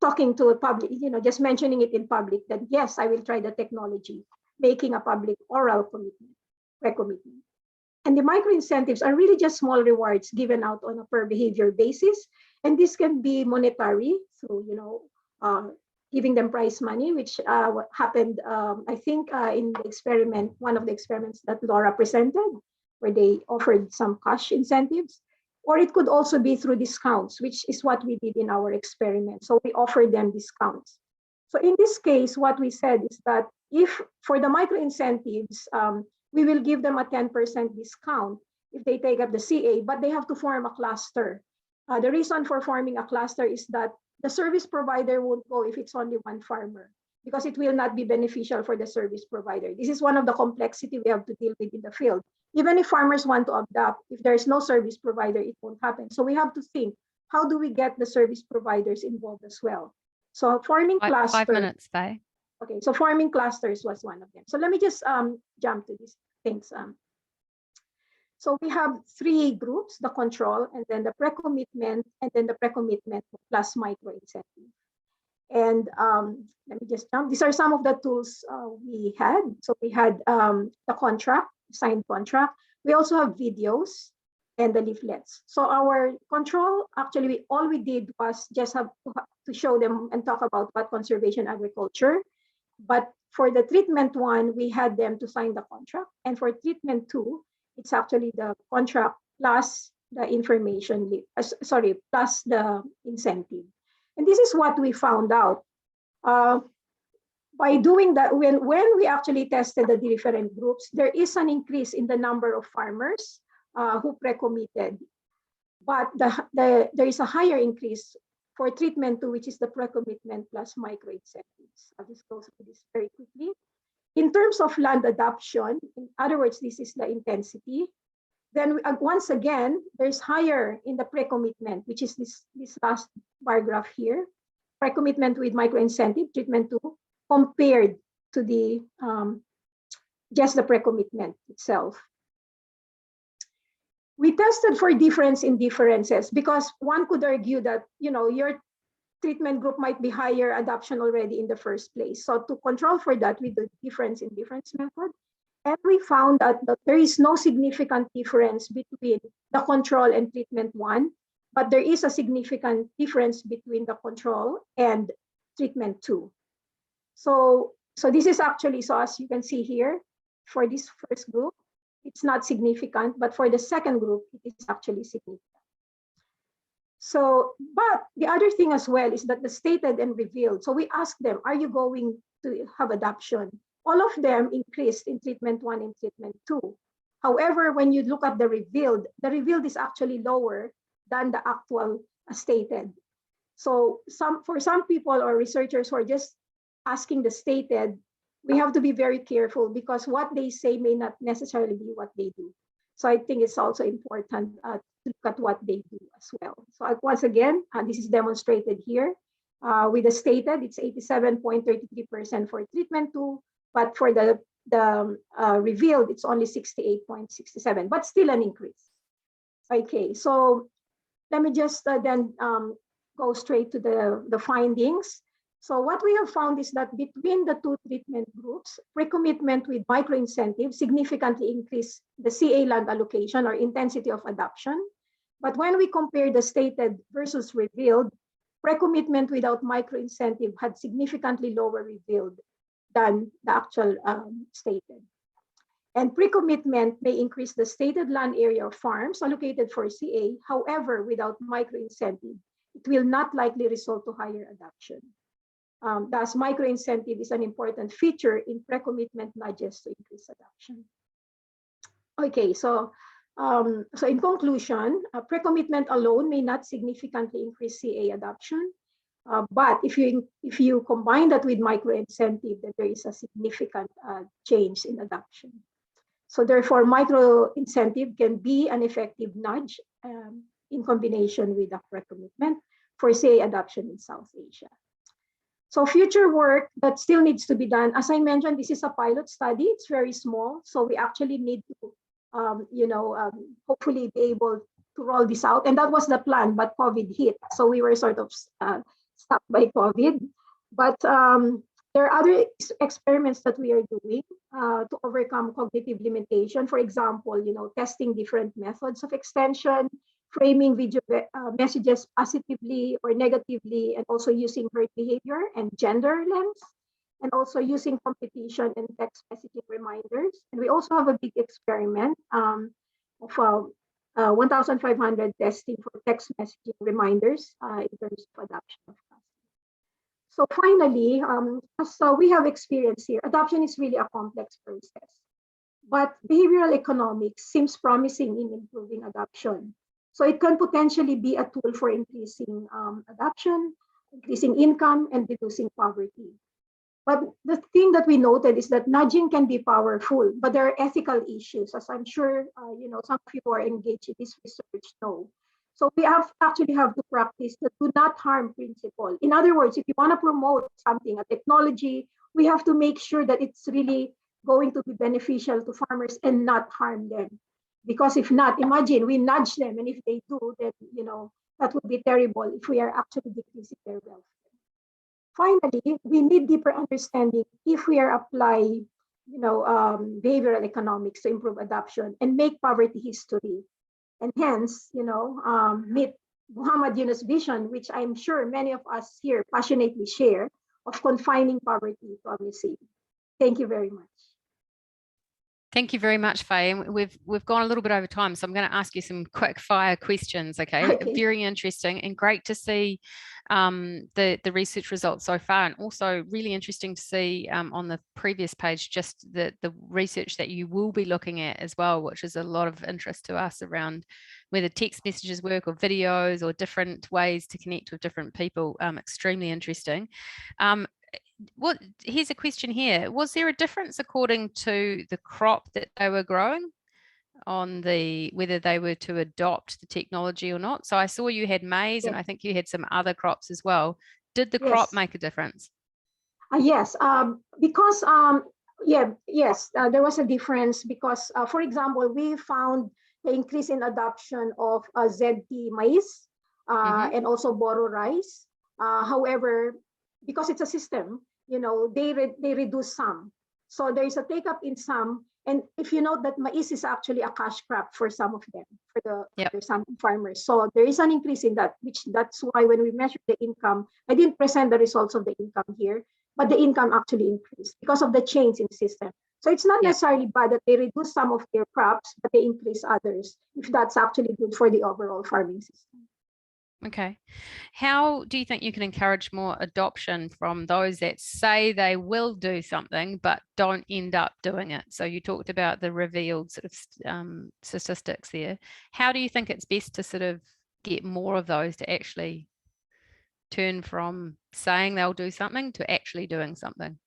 talking to a public, just mentioning it in public that, yes, I will try the technology, making a public oral commitment, pre-commitment. And the micro incentives are really just small rewards given out on a per behavior basis. And this can be monetary through, giving them prize money, which happened, I think, in the experiment, one of the experiments that Laura presented, where they offered some cash incentives. Or it could also be through discounts, which is what we did in our experiment. So we offered them discounts. So in this case, what we said is that if for the micro incentives, we will give them a 10% discount if they take up the CA, but they have to form a cluster. The reason for forming a cluster is that the service provider won't go if it's only one farmer, because it will not be beneficial for the service provider. This is one of the complexity we have to deal with in the field. Even if farmers want to adopt, if there is no service provider, it won't happen. So we have to think, how do we get the service providers involved as well? So forming clusters. 5 minutes, Fay. Okay, so forming clusters was one of them. So let me just jump to these things. So we have 3 groups, the control, and then the pre-commitment, and then the pre-commitment plus micro-incentive. And let me just jump. These are some of the tools we had. So we had the contract, signed contract. We also have videos and the leaflets. So our control, actually, all we did was just have to show them and talk about what conservation agriculture. But for the treatment one, we had them to sign the contract. And for treatment 2, it's actually the contract plus the information, plus the incentive. And this is what we found out. By doing that, when we actually tested the different groups, there is an increase in the number of farmers who pre-committed. But there is a higher increase for treatment 2, which is the pre-commitment plus micro-incentives. I'll just go through this very quickly. In terms of land adoption, in other words, this is the intensity. Then once again, there's higher in the pre-commitment, which is this last bar graph here. Pre-commitment with micro-incentive, treatment 2, compared to the just the pre-commitment itself. We tested for difference in differences, because one could argue that your treatment group might be higher adoption already in the first place. So to control for that, we did difference in difference method. And we found that there is no significant difference between the control and treatment 1, but there is a significant difference between the control and treatment 2. So this is actually, so as you can see here, for this first group, it's not significant, but for the second group, it is actually significant. So, but the other thing as well is that the stated and revealed. So we asked them, are you going to have adoption? All of them increased in treatment 1 and treatment 2. However, when you look at the revealed is actually lower than the actual stated. So for some people or researchers who are just asking the stated, we have to be very careful, because what they say may not necessarily be what they do. So I think it's also important to look at what they do as well. So once again, this is demonstrated here. With the stated, it's 87.33% for treatment 2, but for the revealed, it's only 68.67, but still an increase. Okay, so let me just then go straight to the findings. So what we have found is that between the two treatment groups, pre-commitment with micro-incentives significantly increased the CA land allocation or intensity of adoption. But when we compare the stated versus revealed, pre-commitment without micro-incentive had significantly lower revealed than the actual stated. And pre-commitment may increase the stated land area of farms allocated for CA. However, without micro-incentive, it will not likely result to higher adoption. Thus, micro-incentive is an important feature in pre-commitment nudges to increase adoption. Okay, so in conclusion, pre-commitment alone may not significantly increase CA adoption, but if you combine that with micro-incentive, then there is a significant change in adoption. So therefore, micro-incentive can be an effective nudge in combination with a pre-commitment for CA adoption in South Asia. So future work that still needs to be done. As I mentioned, this is a pilot study. It's very small. So we actually need to, hopefully be able to roll this out. And that was the plan, but COVID hit. So we were sort of stuck by COVID. But there are other experiments that we are doing to overcome cognitive limitation. For example, testing different methods of extension, framing video messages positively or negatively, and also using herd behavior and gender lens, and also using competition and text messaging reminders. And we also have a big experiment of 1,500 testing for text messaging reminders in terms of adoption of customers. So finally, as we have experience here, adoption is really a complex process, but behavioral economics seems promising in improving adoption. So it can potentially be a tool for increasing adoption, increasing income, and reducing poverty. But the thing that we noted is that nudging can be powerful, but there are ethical issues, as I'm sure some of you who are engaged in this research know. So we actually have to practice the do not harm principle. In other words, if you want to promote something, a technology, we have to make sure that it's really going to be beneficial to farmers and not harm them. Because if not, imagine we nudge them, and if they do, then that would be terrible if we are actually decreasing their welfare. Finally, we need deeper understanding if we are applying, behavioral economics to improve adoption and make poverty history, and hence, meet Muhammad Yunus' vision, which I'm sure many of us here passionately share, of confining poverty to a museum. Thank you very much. Thank you very much, Fay. And we've gone a little bit over time, so I'm going to ask you some quick fire questions. Okay. Very interesting and great to see the research results so far, and also really interesting to see on the previous page just the research that you will be looking at as well, which is a lot of interest to us around whether text messages work or videos or different ways to connect with different people. Extremely interesting. Here's a question here. Was there a difference according to the crop that they were growing on whether they were to adopt the technology or not? So I saw you had maize, and I think you had some other crops as well. Did the crop make a difference? Yes, because there was a difference because, for example, we found the increase in adoption of ZT maize and also Boro rice. However, because it's a system, they reduce some. So there is a take up in some. And if you note that maize is actually a cash crop for some of them, for some farmers. So there is an increase in that, that's why when we measure the income, I didn't present the results of the income here, but the income actually increased because of the change in the system. So it's not necessarily bad that they reduce some of their crops, but they increase others, if that's actually good for the overall farming system. Okay. How do you think you can encourage more adoption from those that say they will do something but don't end up doing it? So you talked about the revealed sort of statistics there. How do you think it's best to sort of get more of those to actually turn from saying they'll do something to actually doing something?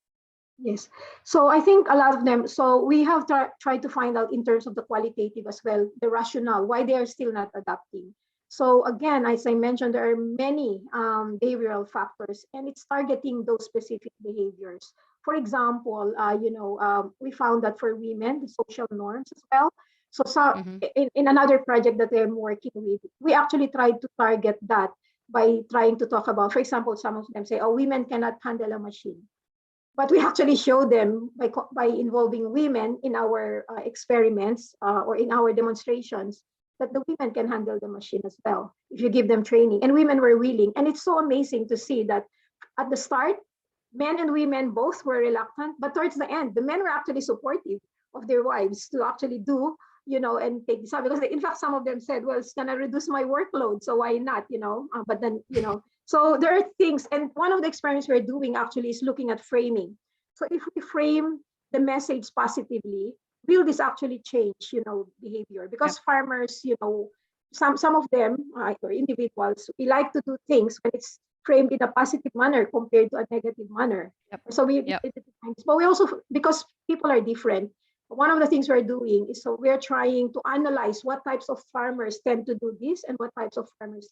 Yes. So I think a lot of them, so we have tried to find out in terms of the qualitative as well, the rationale, why they are still not adapting. So again, as I mentioned, there are many behavioral factors, and it's targeting those specific behaviors. For example, we found that for women, the social norms as well. So in another project that I'm working with, we actually tried to target that by trying to talk about, for example, some of them say, oh, women cannot handle a machine. But we actually show them by involving women in our experiments or in our demonstrations that the women can handle the machine as well if you give them training. And women were willing. And it's so amazing to see that at the start, men and women both were reluctant, but towards the end, the men were actually supportive of their wives to actually do, and take this up, because in fact, some of them said, well, it's gonna reduce my workload, so why not, but then, so there are things, and one of the experiments we're doing actually is looking at framing. So if we frame the message positively, will this actually change, behavior? Because farmers, some of them, or individuals, we like to do things when it's framed in a positive manner compared to a negative manner. So but we also, because people are different, one of the things we're doing is, so we're trying to analyze what types of farmers tend to do this and what types of farmers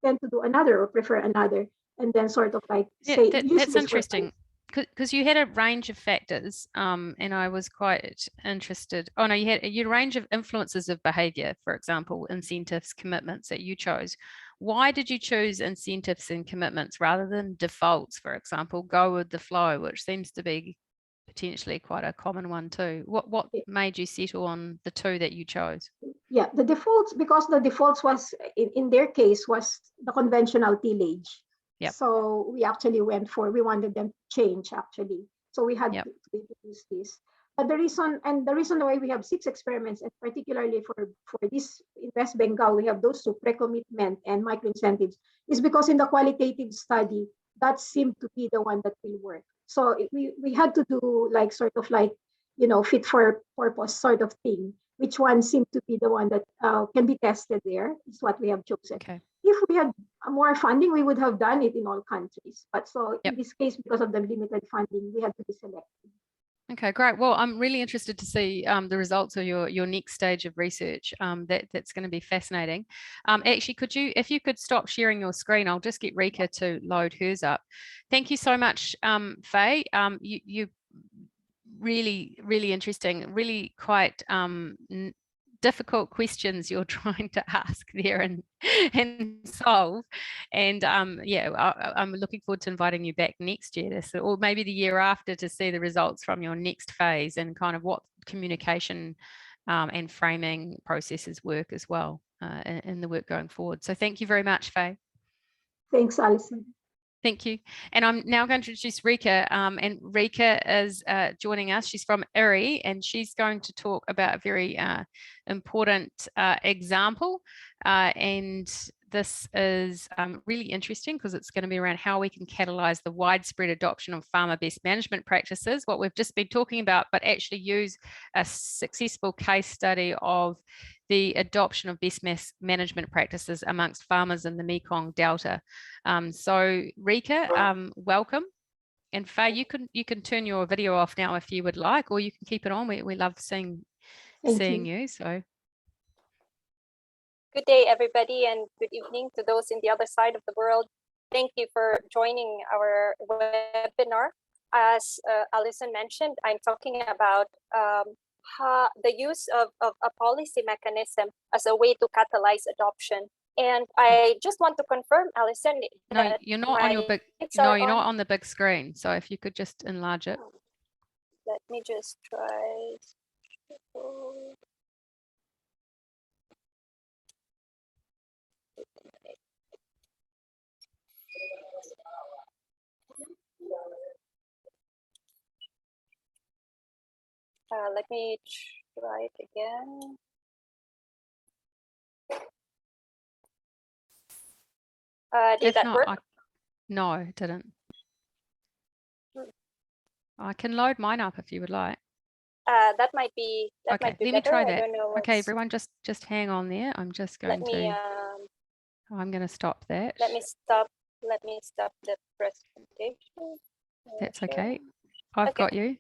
tend to do another or prefer another, and then sort of like say, that's interesting. Because you had a range of factors, and I was quite interested. Oh no, you had a range of influences of behavior, for example, incentives, commitments that you chose. Why did you choose incentives and commitments rather than defaults, for example, go with the flow, which seems to be potentially quite a common one too? What made you settle on the two that you chose? Yeah, the defaults, because the defaults was, in their case, was the conventional tillage. So we actually we wanted them to change actually. So we had to introduce this. But the reason why we have 6 experiments, and particularly for this in West Bengal, we have those 2, pre-commitment and micro-incentives, is because in the qualitative study, that seemed to be the one that will work. So we had to do like sort of like, fit for purpose sort of thing. Which one seemed to be the one that can be tested there is what we have chosen. Okay. If we had more funding, we would have done it in all countries. But so in this case, because of the limited funding, we had to be selected. Okay, great. Well, I'm really interested to see the results of your next stage of research. That's going to be fascinating. Actually, if you could stop sharing your screen, I'll just get Rica to load hers up. Thank you so much, Fay. You really, really interesting, really quite difficult questions you're trying to ask there and solve. And I'm looking forward to inviting you back next year, or maybe the year after, to see the results from your next phase and kind of what communication and framing processes work as well in the work going forward. So thank you very much, Fay. Thanks, Alison. Thank you. And I'm now going to introduce Rica, and Rica is joining us. She's from IRRI, and she's going to talk about a very important example. And this is really interesting because it's going to be around how we can catalyze the widespread adoption of farmer best management practices, what we've just been talking about, but actually use a successful case study of the adoption of best management practices amongst farmers in the Mekong Delta. So Rica, welcome. And Fay, you can turn your video off now if you would like, or you can keep it on. We love seeing you. So good day, everybody, and good evening to those in the other side of the world. Thank you for joining our webinar. As Alison mentioned, I'm talking about the use of a policy mechanism as a way to catalyze adoption. And I just want to confirm, Alison. No, you're not on your big. No, you're not on the big screen. So if you could just enlarge it. Let me just try. Let me try it again. Did that work? No, it didn't. I can load mine up if you would like. That might be. Okay, might be let me try that. I don't know okay, everyone, just hang on there. I'm just going to. I'm going to stop that. Let me stop the presentation. That's okay. I've got you.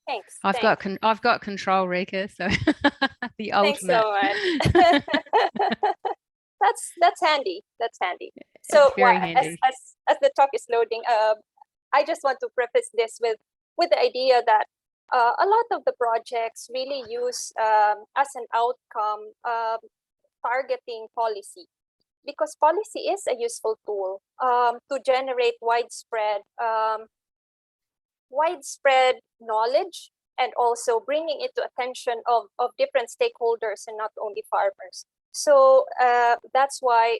Thanks. I've got control, Rica. So the ultimate. Thanks so much. That's handy. That's handy. So handy. As the talk is loading, I just want to preface this with the idea that a lot of the projects really use as an outcome targeting policy, because policy is a useful tool to generate widespread knowledge, and also bringing it to attention of different stakeholders and not only farmers. So that's why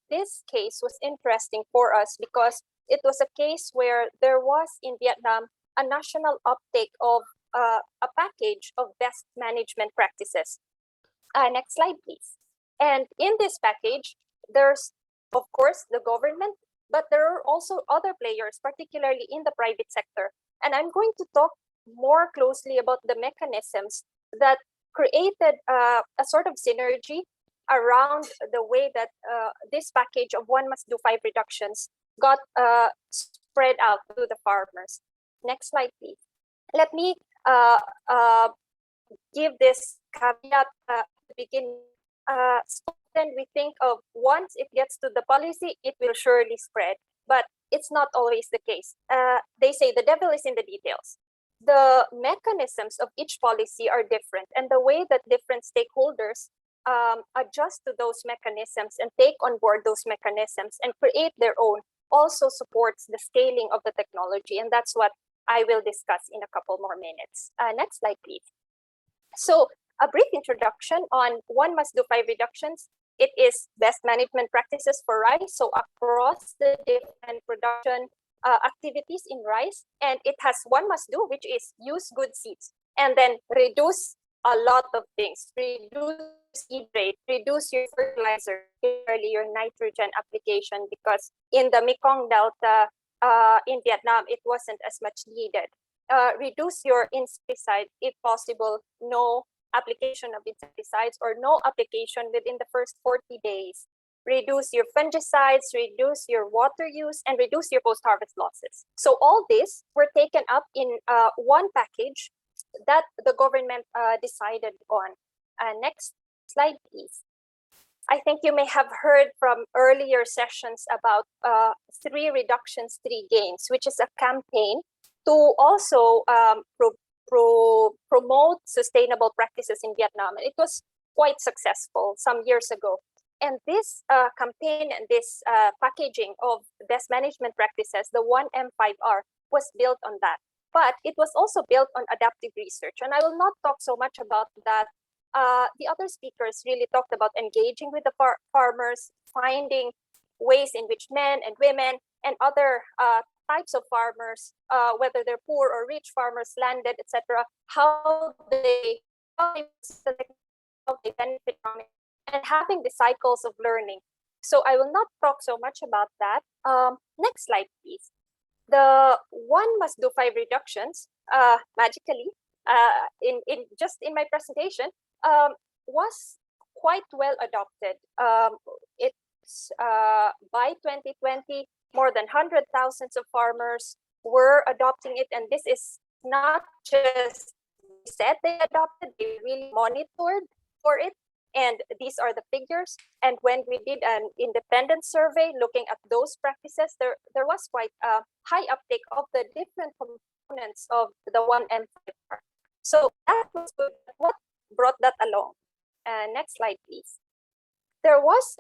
this case was interesting for us, because it was a case where there was in Vietnam a national uptake of a package of best management practices. Next slide, please. And in this package, there's, of course, the government, but there are also other players, particularly in the private sector. And I'm going to talk more closely about the mechanisms that created a sort of synergy around the way that this package of 1 must do 5 reductions got spread out to the farmers. Next slide, please. Let me give this caveat at the beginning. So then we think of once it gets to the policy, it will surely spread, but it's not always the case. They say the devil is in the details. The mechanisms of each policy are different, and the way that different stakeholders adjust to those mechanisms and take on board those mechanisms and create their own also supports the scaling of the technology. And that's what I will discuss in a couple more minutes. Next slide, please. So a brief introduction on 1 must do 5 reductions. It is best management practices for rice. So across the different production activities in rice, and it has 1 must do, which is use good seeds, and then reduce a lot of things. Reduce seed rate, reduce your fertilizer, particularly your nitrogen application, because in the Mekong Delta in Vietnam, it wasn't as much needed. Reduce your insecticide, if possible, no application of insecticides or no application within the first 40 days. Reduce your fungicides, reduce your water use, and reduce your post-harvest losses. So all this were taken up in one package that the government decided on. Next slide, please. I think you may have heard from earlier sessions about 3 reductions, 3 gains, which is a campaign to also promote sustainable practices in Vietnam. And it was quite successful some years ago. And this campaign and this packaging of best management practices, the 1M5R, was built on that. But it was also built on adaptive research. And I will not talk so much about that. The other speakers really talked about engaging with the farmers, finding ways in which men and women and other types of farmers, whether they're poor or rich farmers, landed, etc., how they benefit from it, and having the cycles of learning. So I will not talk so much about that. Next slide, please. The 1 must do 5 reductions, magically, in my presentation, was quite well adopted. It's by 2020, more than 100,000 of farmers were adopting it, and this is not just said they adopted, they really monitored for it. And these are the figures. And when we did an independent survey looking at those practices, there was quite a high uptake of the different components of the 1M5R. So that was good. What brought that along? Next slide, please. There was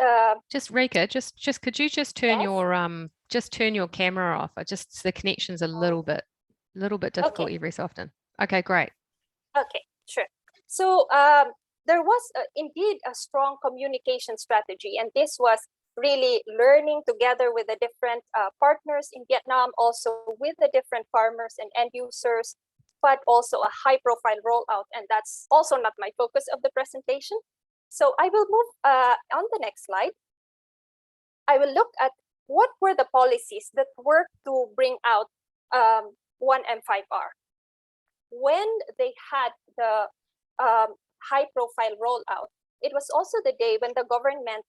just Rica, just could you just turn yes? your camera off? The connection's a little bit difficult Okay. every so often. Okay, great. Okay, sure. So there was indeed a strong communication strategy, and this was really learning together with the different partners in Vietnam, also with the different farmers and end users, but also a high-profile rollout, and that's also not my focus of the presentation. So I will move on the next slide. I will look at what were the policies that worked to bring out 1M5R. When they had the high-profile rollout, it was also the day when the government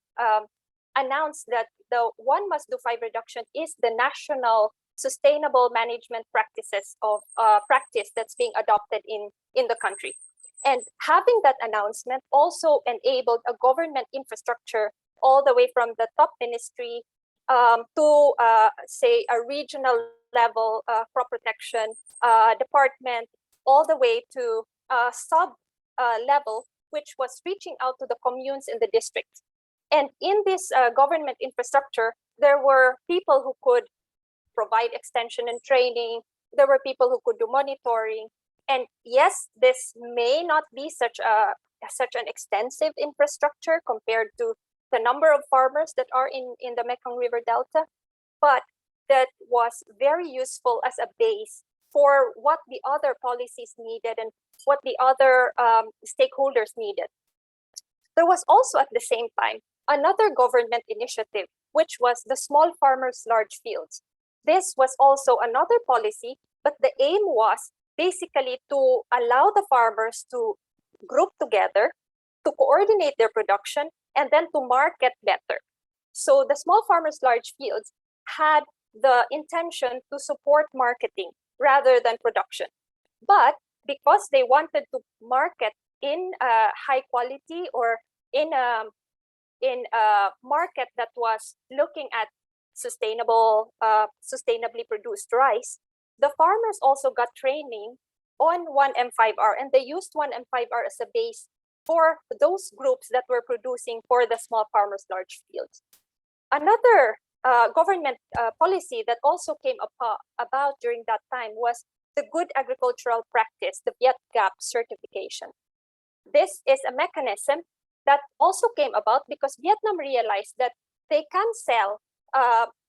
announced that the 1 must do 5 reduction is the national sustainable management practices of practice that's being adopted in the country. And having that announcement also enabled a government infrastructure all the way from the top ministry to, say, a regional level crop protection department, all the way to sub level, which was reaching out to the communes in the district. And in this government infrastructure, there were people who could provide extension and training. There were people who could do monitoring. And yes, this may not be such an extensive infrastructure compared to the number of farmers that are in the Mekong River Delta, but that was very useful as a base for what the other policies needed and what the other stakeholders needed. There was also at the same time another government initiative, which was the Small Farmers Large Fields. This was also another policy, but the aim was basically to allow the farmers to group together, to coordinate their production, and then to market better. So the Small Farmers Large Fields had the intention to support marketing rather than production. But because they wanted to market in high quality or in a market that was looking at sustainably produced rice, the farmers also got training on 1M5R, and they used 1M5R as a base for those groups that were producing for the Small Farmers Large Fields. Another government policy that also came about during that time was the Good Agricultural Practice, the VietGAP certification. This is a mechanism that also came about because Vietnam realized that they can sell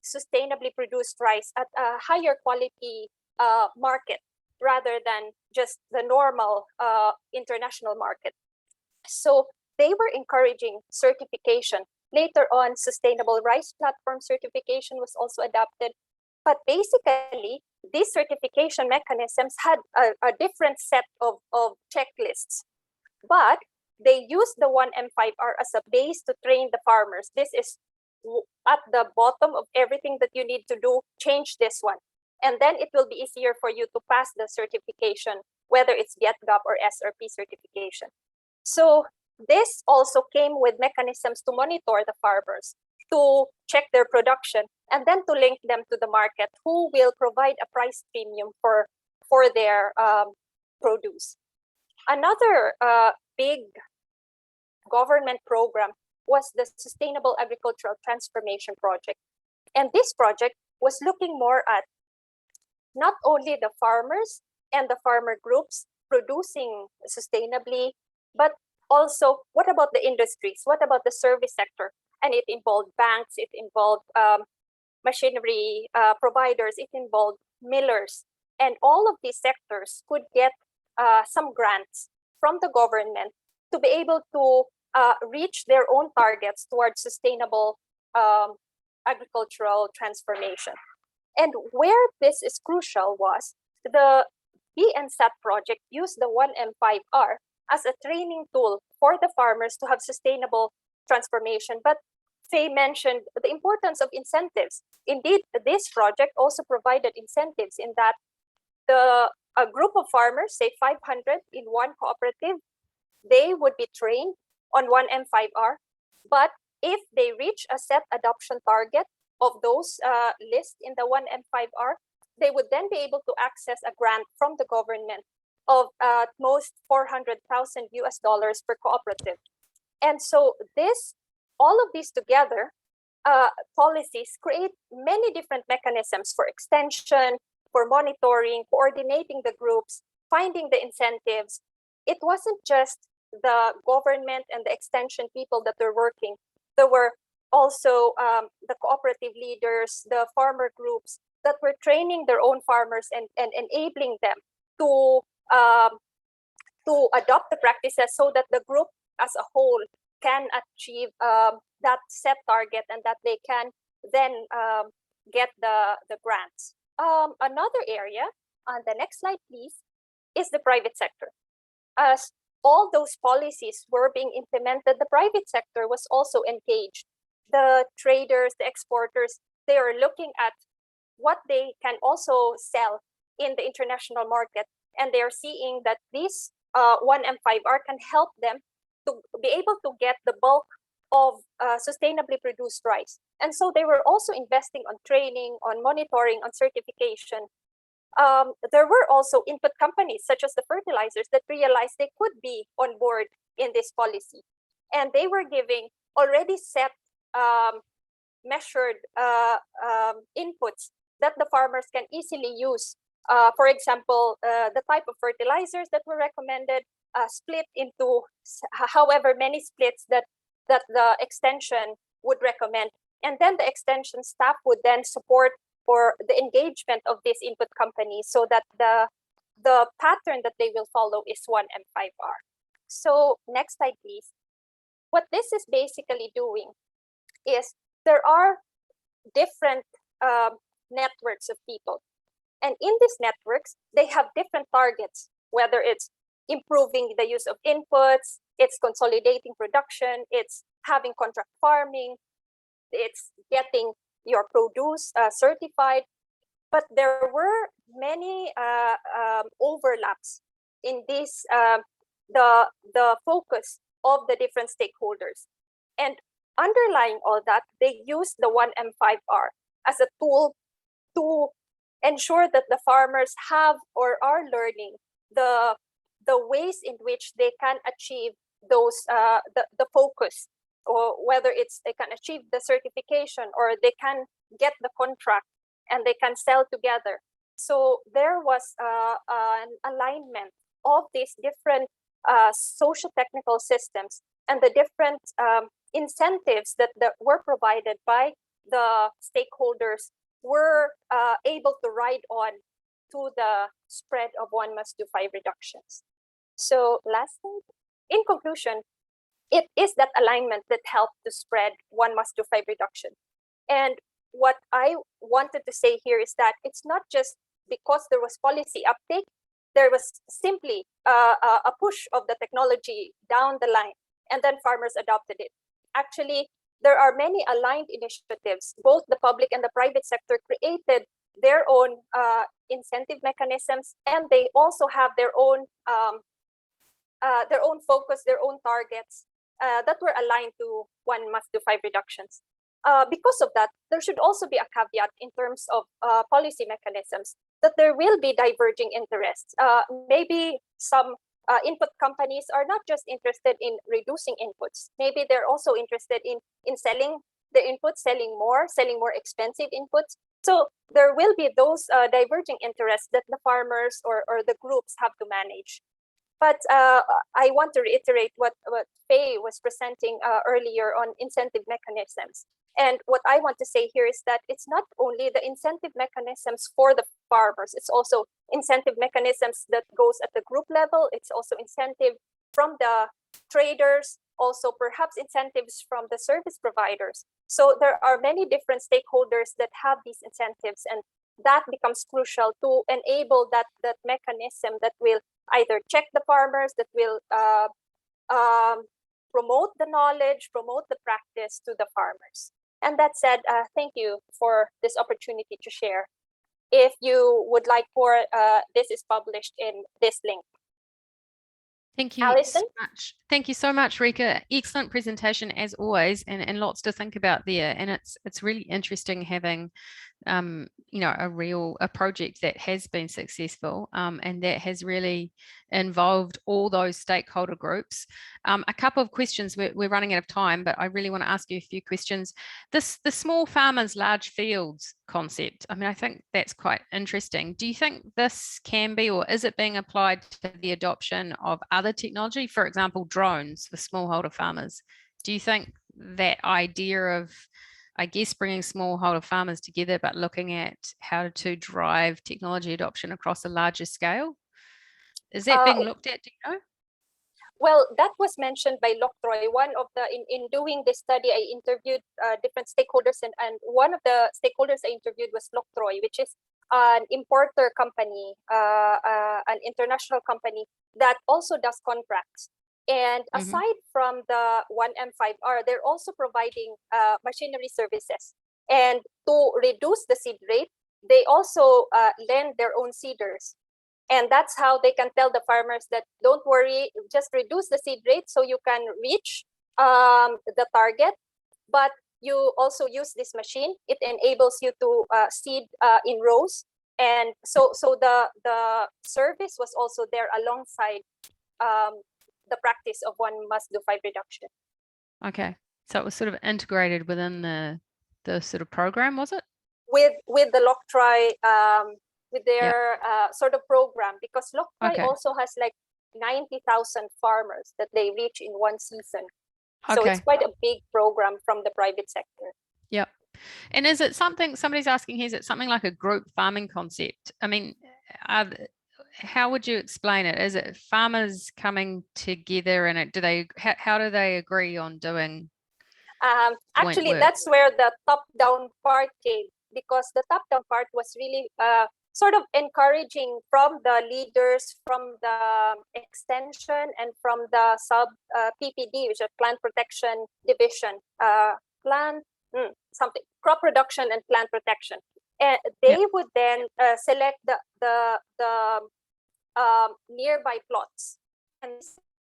sustainably produced rice at a higher quality market rather than just the normal international market. So they were encouraging certification. Later on, Sustainable Rice Platform certification was also adopted. But basically, these certification mechanisms had a different set of checklists. But they used the 1M5R as a base to train the farmers. This is at the bottom of everything that you need to do, change this one. And then it will be easier for you to pass the certification, whether it's VietGAP or SRP certification. So this also came with mechanisms to monitor the farmers, to check their production, and then to link them to the market, who will provide a price premium for their produce. Another big government program was the Sustainable Agricultural Transformation Project. And this project was looking more at not only the farmers and the farmer groups producing sustainably, but also what about the industries? What about the service sector? And it involved banks, it involved machinery providers, it involved millers. And all of these sectors could get some grants from the government to be able to reach their own targets towards sustainable agricultural transformation. And where this is crucial was the BNSAT project used the 1M5R as a training tool for the farmers to have sustainable transformation. But Fay mentioned the importance of incentives. Indeed, this project also provided incentives in that a group of farmers, say 500 in one cooperative, they would be trained on 1M5R. But if they reach a set adoption target of those lists in the 1M5R, they would then be able to access a grant from the government of at most $400,000 per cooperative. And so all of these together, policies create many different mechanisms for extension, for monitoring, coordinating the groups, finding the incentives. It wasn't just the government and the extension people that were working. There were also the cooperative leaders, the farmer groups that were training their own farmers and enabling them to adopt the practices so that the group as a whole can achieve that set target and that they can then get the grants. Another area, on the next slide please, is the private sector. As all those policies were being implemented, the private sector was also engaged. The traders, the exporters, they are looking at what they can also sell in the international market. And they're seeing that this 1M5R can help them to be able to get the bulk of sustainably produced rice. And so they were also investing on training, on monitoring, on certification. there were also input companies such as the fertilizers that realized they could be on board in this policy. And they were giving already set measured inputs that the farmers can easily use. For example, the type of fertilizers that were recommended, split into however many splits that the extension would recommend. And then the extension staff would then support for the engagement of these input companies so that the pattern that they will follow is 1M5R. So next slide, please. What this is basically doing is there are different networks of people. And in these networks, they have different targets, whether it's improving the use of inputs, it's consolidating production, it's having contract farming, it's getting your produce certified. But there were many overlaps in this, the focus of the different stakeholders. And underlying all that, they use the 1M5R as a tool to ensure that the farmers have or are learning the ways in which they can achieve those the focus, or whether it's they can achieve the certification or they can get the contract and they can sell together. So there was an alignment of these different social technical systems and the different incentives that were provided by the stakeholders were able to ride on to the spread of 1+2+5 reductions. So lastly, in conclusion, it is that alignment that helped to spread 1+2+5 reduction. And what I wanted to say here is that it's not just because there was policy uptake, there was simply a push of the technology down the line, and then farmers adopted it. Actually, there are many aligned initiatives. Both the public and the private sector created their own incentive mechanisms, and they also have their own focus, their own targets that were aligned to 1+2+5 reductions. Because of that, there should also be a caveat in terms of policy mechanisms that there will be diverging interests. Maybe some input companies are not just interested in reducing inputs. Maybe they're also interested in selling the inputs, selling more expensive inputs. So there will be those diverging interests that the farmers or the groups have to manage. But I want to reiterate what Fay was presenting earlier on incentive mechanisms. And what I want to say here is that it's not only the incentive mechanisms for the farmers, it's also incentive mechanisms that goes at the group level. It's also incentive from the traders, also perhaps incentives from the service providers. So there are many different stakeholders that have these incentives, and that becomes crucial to enable that mechanism that will either check the farmers, that will promote the knowledge, promote the practice to the farmers. And that said, thank you for this opportunity to share. If you would like more, this is published in this link. Thank you Alison? so much. Thank you so much, Rica. Excellent presentation as always, and lots to think about there. And it's really interesting having a project that has been successful and that has really involved all those stakeholder groups. A couple of questions, we're running out of time, but I really want to ask you a few questions. The small farmers, large fields concept, I mean, I think that's quite interesting. Do you think this can be, or is it being applied to the adoption of other technology, for example, drones for smallholder farmers? Do you think that idea of, I guess, bringing smallholder farmers together, but looking at how to drive technology adoption across a larger scale, is that being looked at, do you know? Well, that was mentioned by Loktroy. One of the, in doing this study, I interviewed different stakeholders, and one of the stakeholders I interviewed was Loktroy, which is an importer company, an international company that also does contracts. And aside from the 1M5R, they're also providing machinery services. And to reduce the seed rate, they also lend their own seeders. And that's how they can tell the farmers that don't worry, just reduce the seed rate so you can reach the target. But you also use this machine. It enables you to seed in rows. And so the service was also there alongside the practice of 1 must do 5 reduction. Okay, so it was sort of integrated within the sort of program, was it? With the LOCTRI, with their sort of program, because LOCTRI also has like 90,000 farmers that they reach in 1 season. So it's quite a big program from the private sector. Yep. And is it something, somebody's asking here, is it something like a group farming concept? I mean, how would you explain it? Is it farmers coming together and how do they agree on doing? Actually, that's where the top-down part came, because the top-down part was really sort of encouraging from the leaders, from the extension, and from the sub PPD, which is Plant Protection Division, crop production and plant protection. And they would then select the nearby plots, and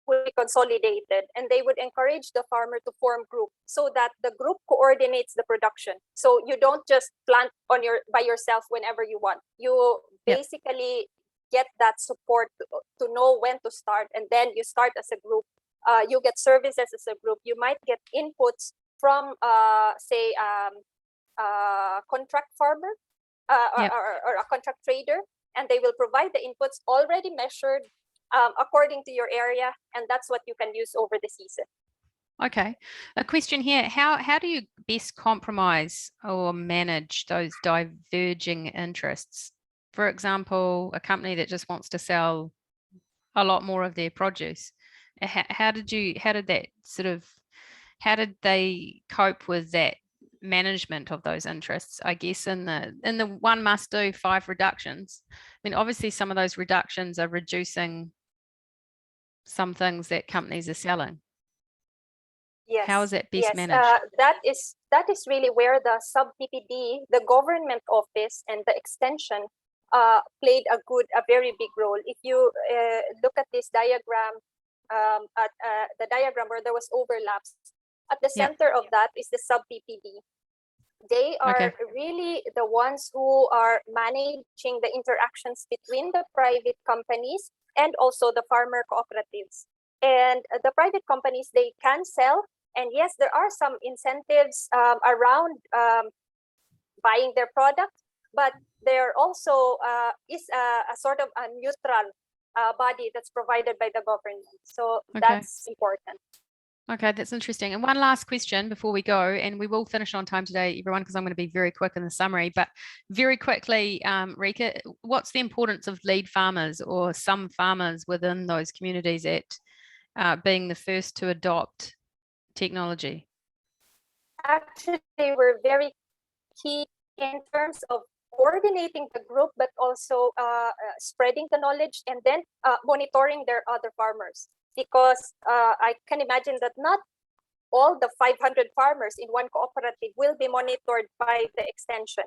would be consolidated, and they would encourage the farmer to form group so that the group coordinates the production. So you don't just plant by yourself whenever you want. You basically get that support to know when to start, and then you start as a group. You get services as a group. You might get inputs from say contract farmer or a contract trader, and they will provide the inputs already measured according to your area, and that's what you can use over the season. Okay, a question here: how do you best compromise or manage those diverging interests? For example, a company that just wants to sell a lot more of their produce. How did they cope with that management of those interests? I guess in the 1 must do 5 reductions. I mean, obviously some of those reductions are reducing some things that companies are selling. Yes. How is that best managed? That is really where the sub PPD, the government office, and the extension played a very big role. If you look at this diagram, the diagram where there was overlaps, at the center of that is the sub PPD. They are really the ones who are managing the interactions between the private companies and also the farmer cooperatives. And the private companies, they can sell. And yes, there are some incentives around buying their product, but there also is a sort of a neutral body that's provided by the government. So that's important. Okay, that's interesting. And one last question before we go, and we will finish on time today, everyone, because I'm going to be very quick in the summary, but very quickly, Rica, what's the importance of lead farmers or some farmers within those communities at being the first to adopt technology? Actually, we're very key in terms of coordinating the group, but also spreading the knowledge and then monitoring their other farmers. Because I can imagine that not all the 500 farmers in one cooperative will be monitored by the extension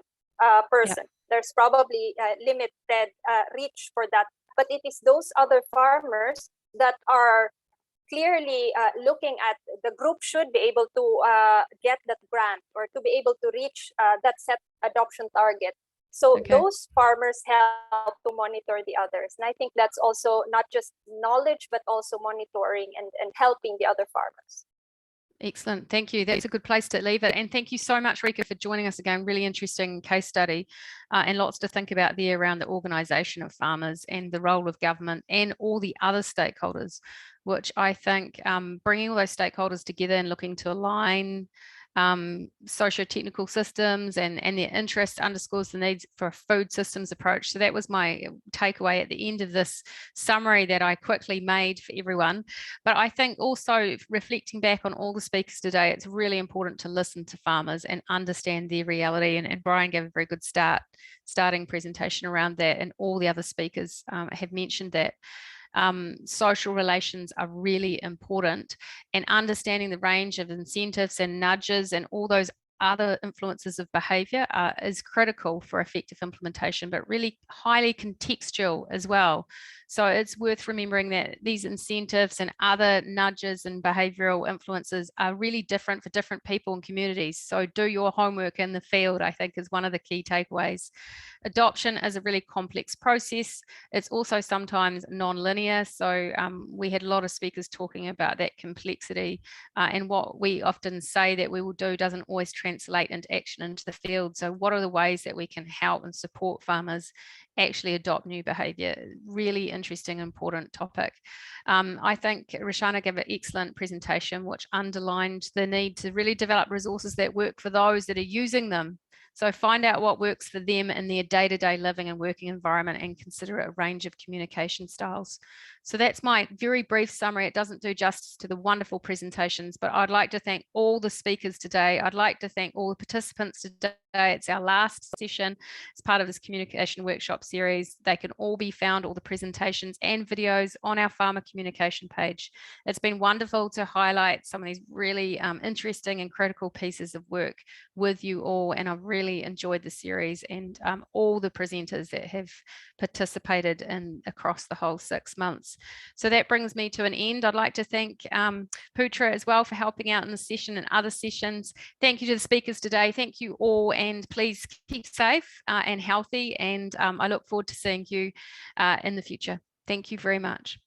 person. There's probably limited reach for that. But it is those other farmers that are clearly looking at the group should be able to get that grant or to be able to reach that set adoption target. So those farmers help to monitor the others. And I think that's also not just knowledge, but also monitoring and helping the other farmers. Excellent. Thank you. That's a good place to leave it. And thank you so much, Rica, for joining us again. Really interesting case study and lots to think about there around the organisation of farmers and the role of government and all the other stakeholders, which I think bringing all those stakeholders together and looking to align socio-technical systems and their interest underscores the needs for a food systems approach. So that was my takeaway at the end of this summary that I quickly made for everyone. But I think also reflecting back on all the speakers today, it's really important to listen to farmers and understand their reality. And Brian gave a very good starting presentation around that, and all the other speakers have mentioned that. Social relations are really important, and understanding the range of incentives and nudges and all those other influences of behaviour is critical for effective implementation, but really highly contextual as well. So it's worth remembering that these incentives and other nudges and behavioural influences are really different for different people and communities. So do your homework in the field, I think, is one of the key takeaways. Adoption is a really complex process. It's also sometimes non-linear. So we had a lot of speakers talking about that complexity, and what we often say that we will do doesn't always translate into action into the field. So what are the ways that we can help and support farmers actually adopt new behaviour? Really interesting, important topic. I think Rachana gave an excellent presentation which underlined the need to really develop resources that work for those that are using them. So find out what works for them in their day-to-day living and working environment and consider a range of communication styles. So that's my very brief summary. It doesn't do justice to the wonderful presentations, but I'd like to thank all the speakers today. I'd like to thank all the participants today. It's our last session as part of this communication workshop series. They can all be found, all the presentations and videos, on our farmer communication page. It's been wonderful to highlight some of these really interesting and critical pieces of work with you all, and I've really enjoyed the series and all the presenters that have participated in across the whole 6 months. So that brings me to an end. I'd like to thank Putra as well for helping out in this session and other sessions. Thank you to the speakers today. Thank you all, and please keep safe and healthy, and I look forward to seeing you in the future. Thank you very much.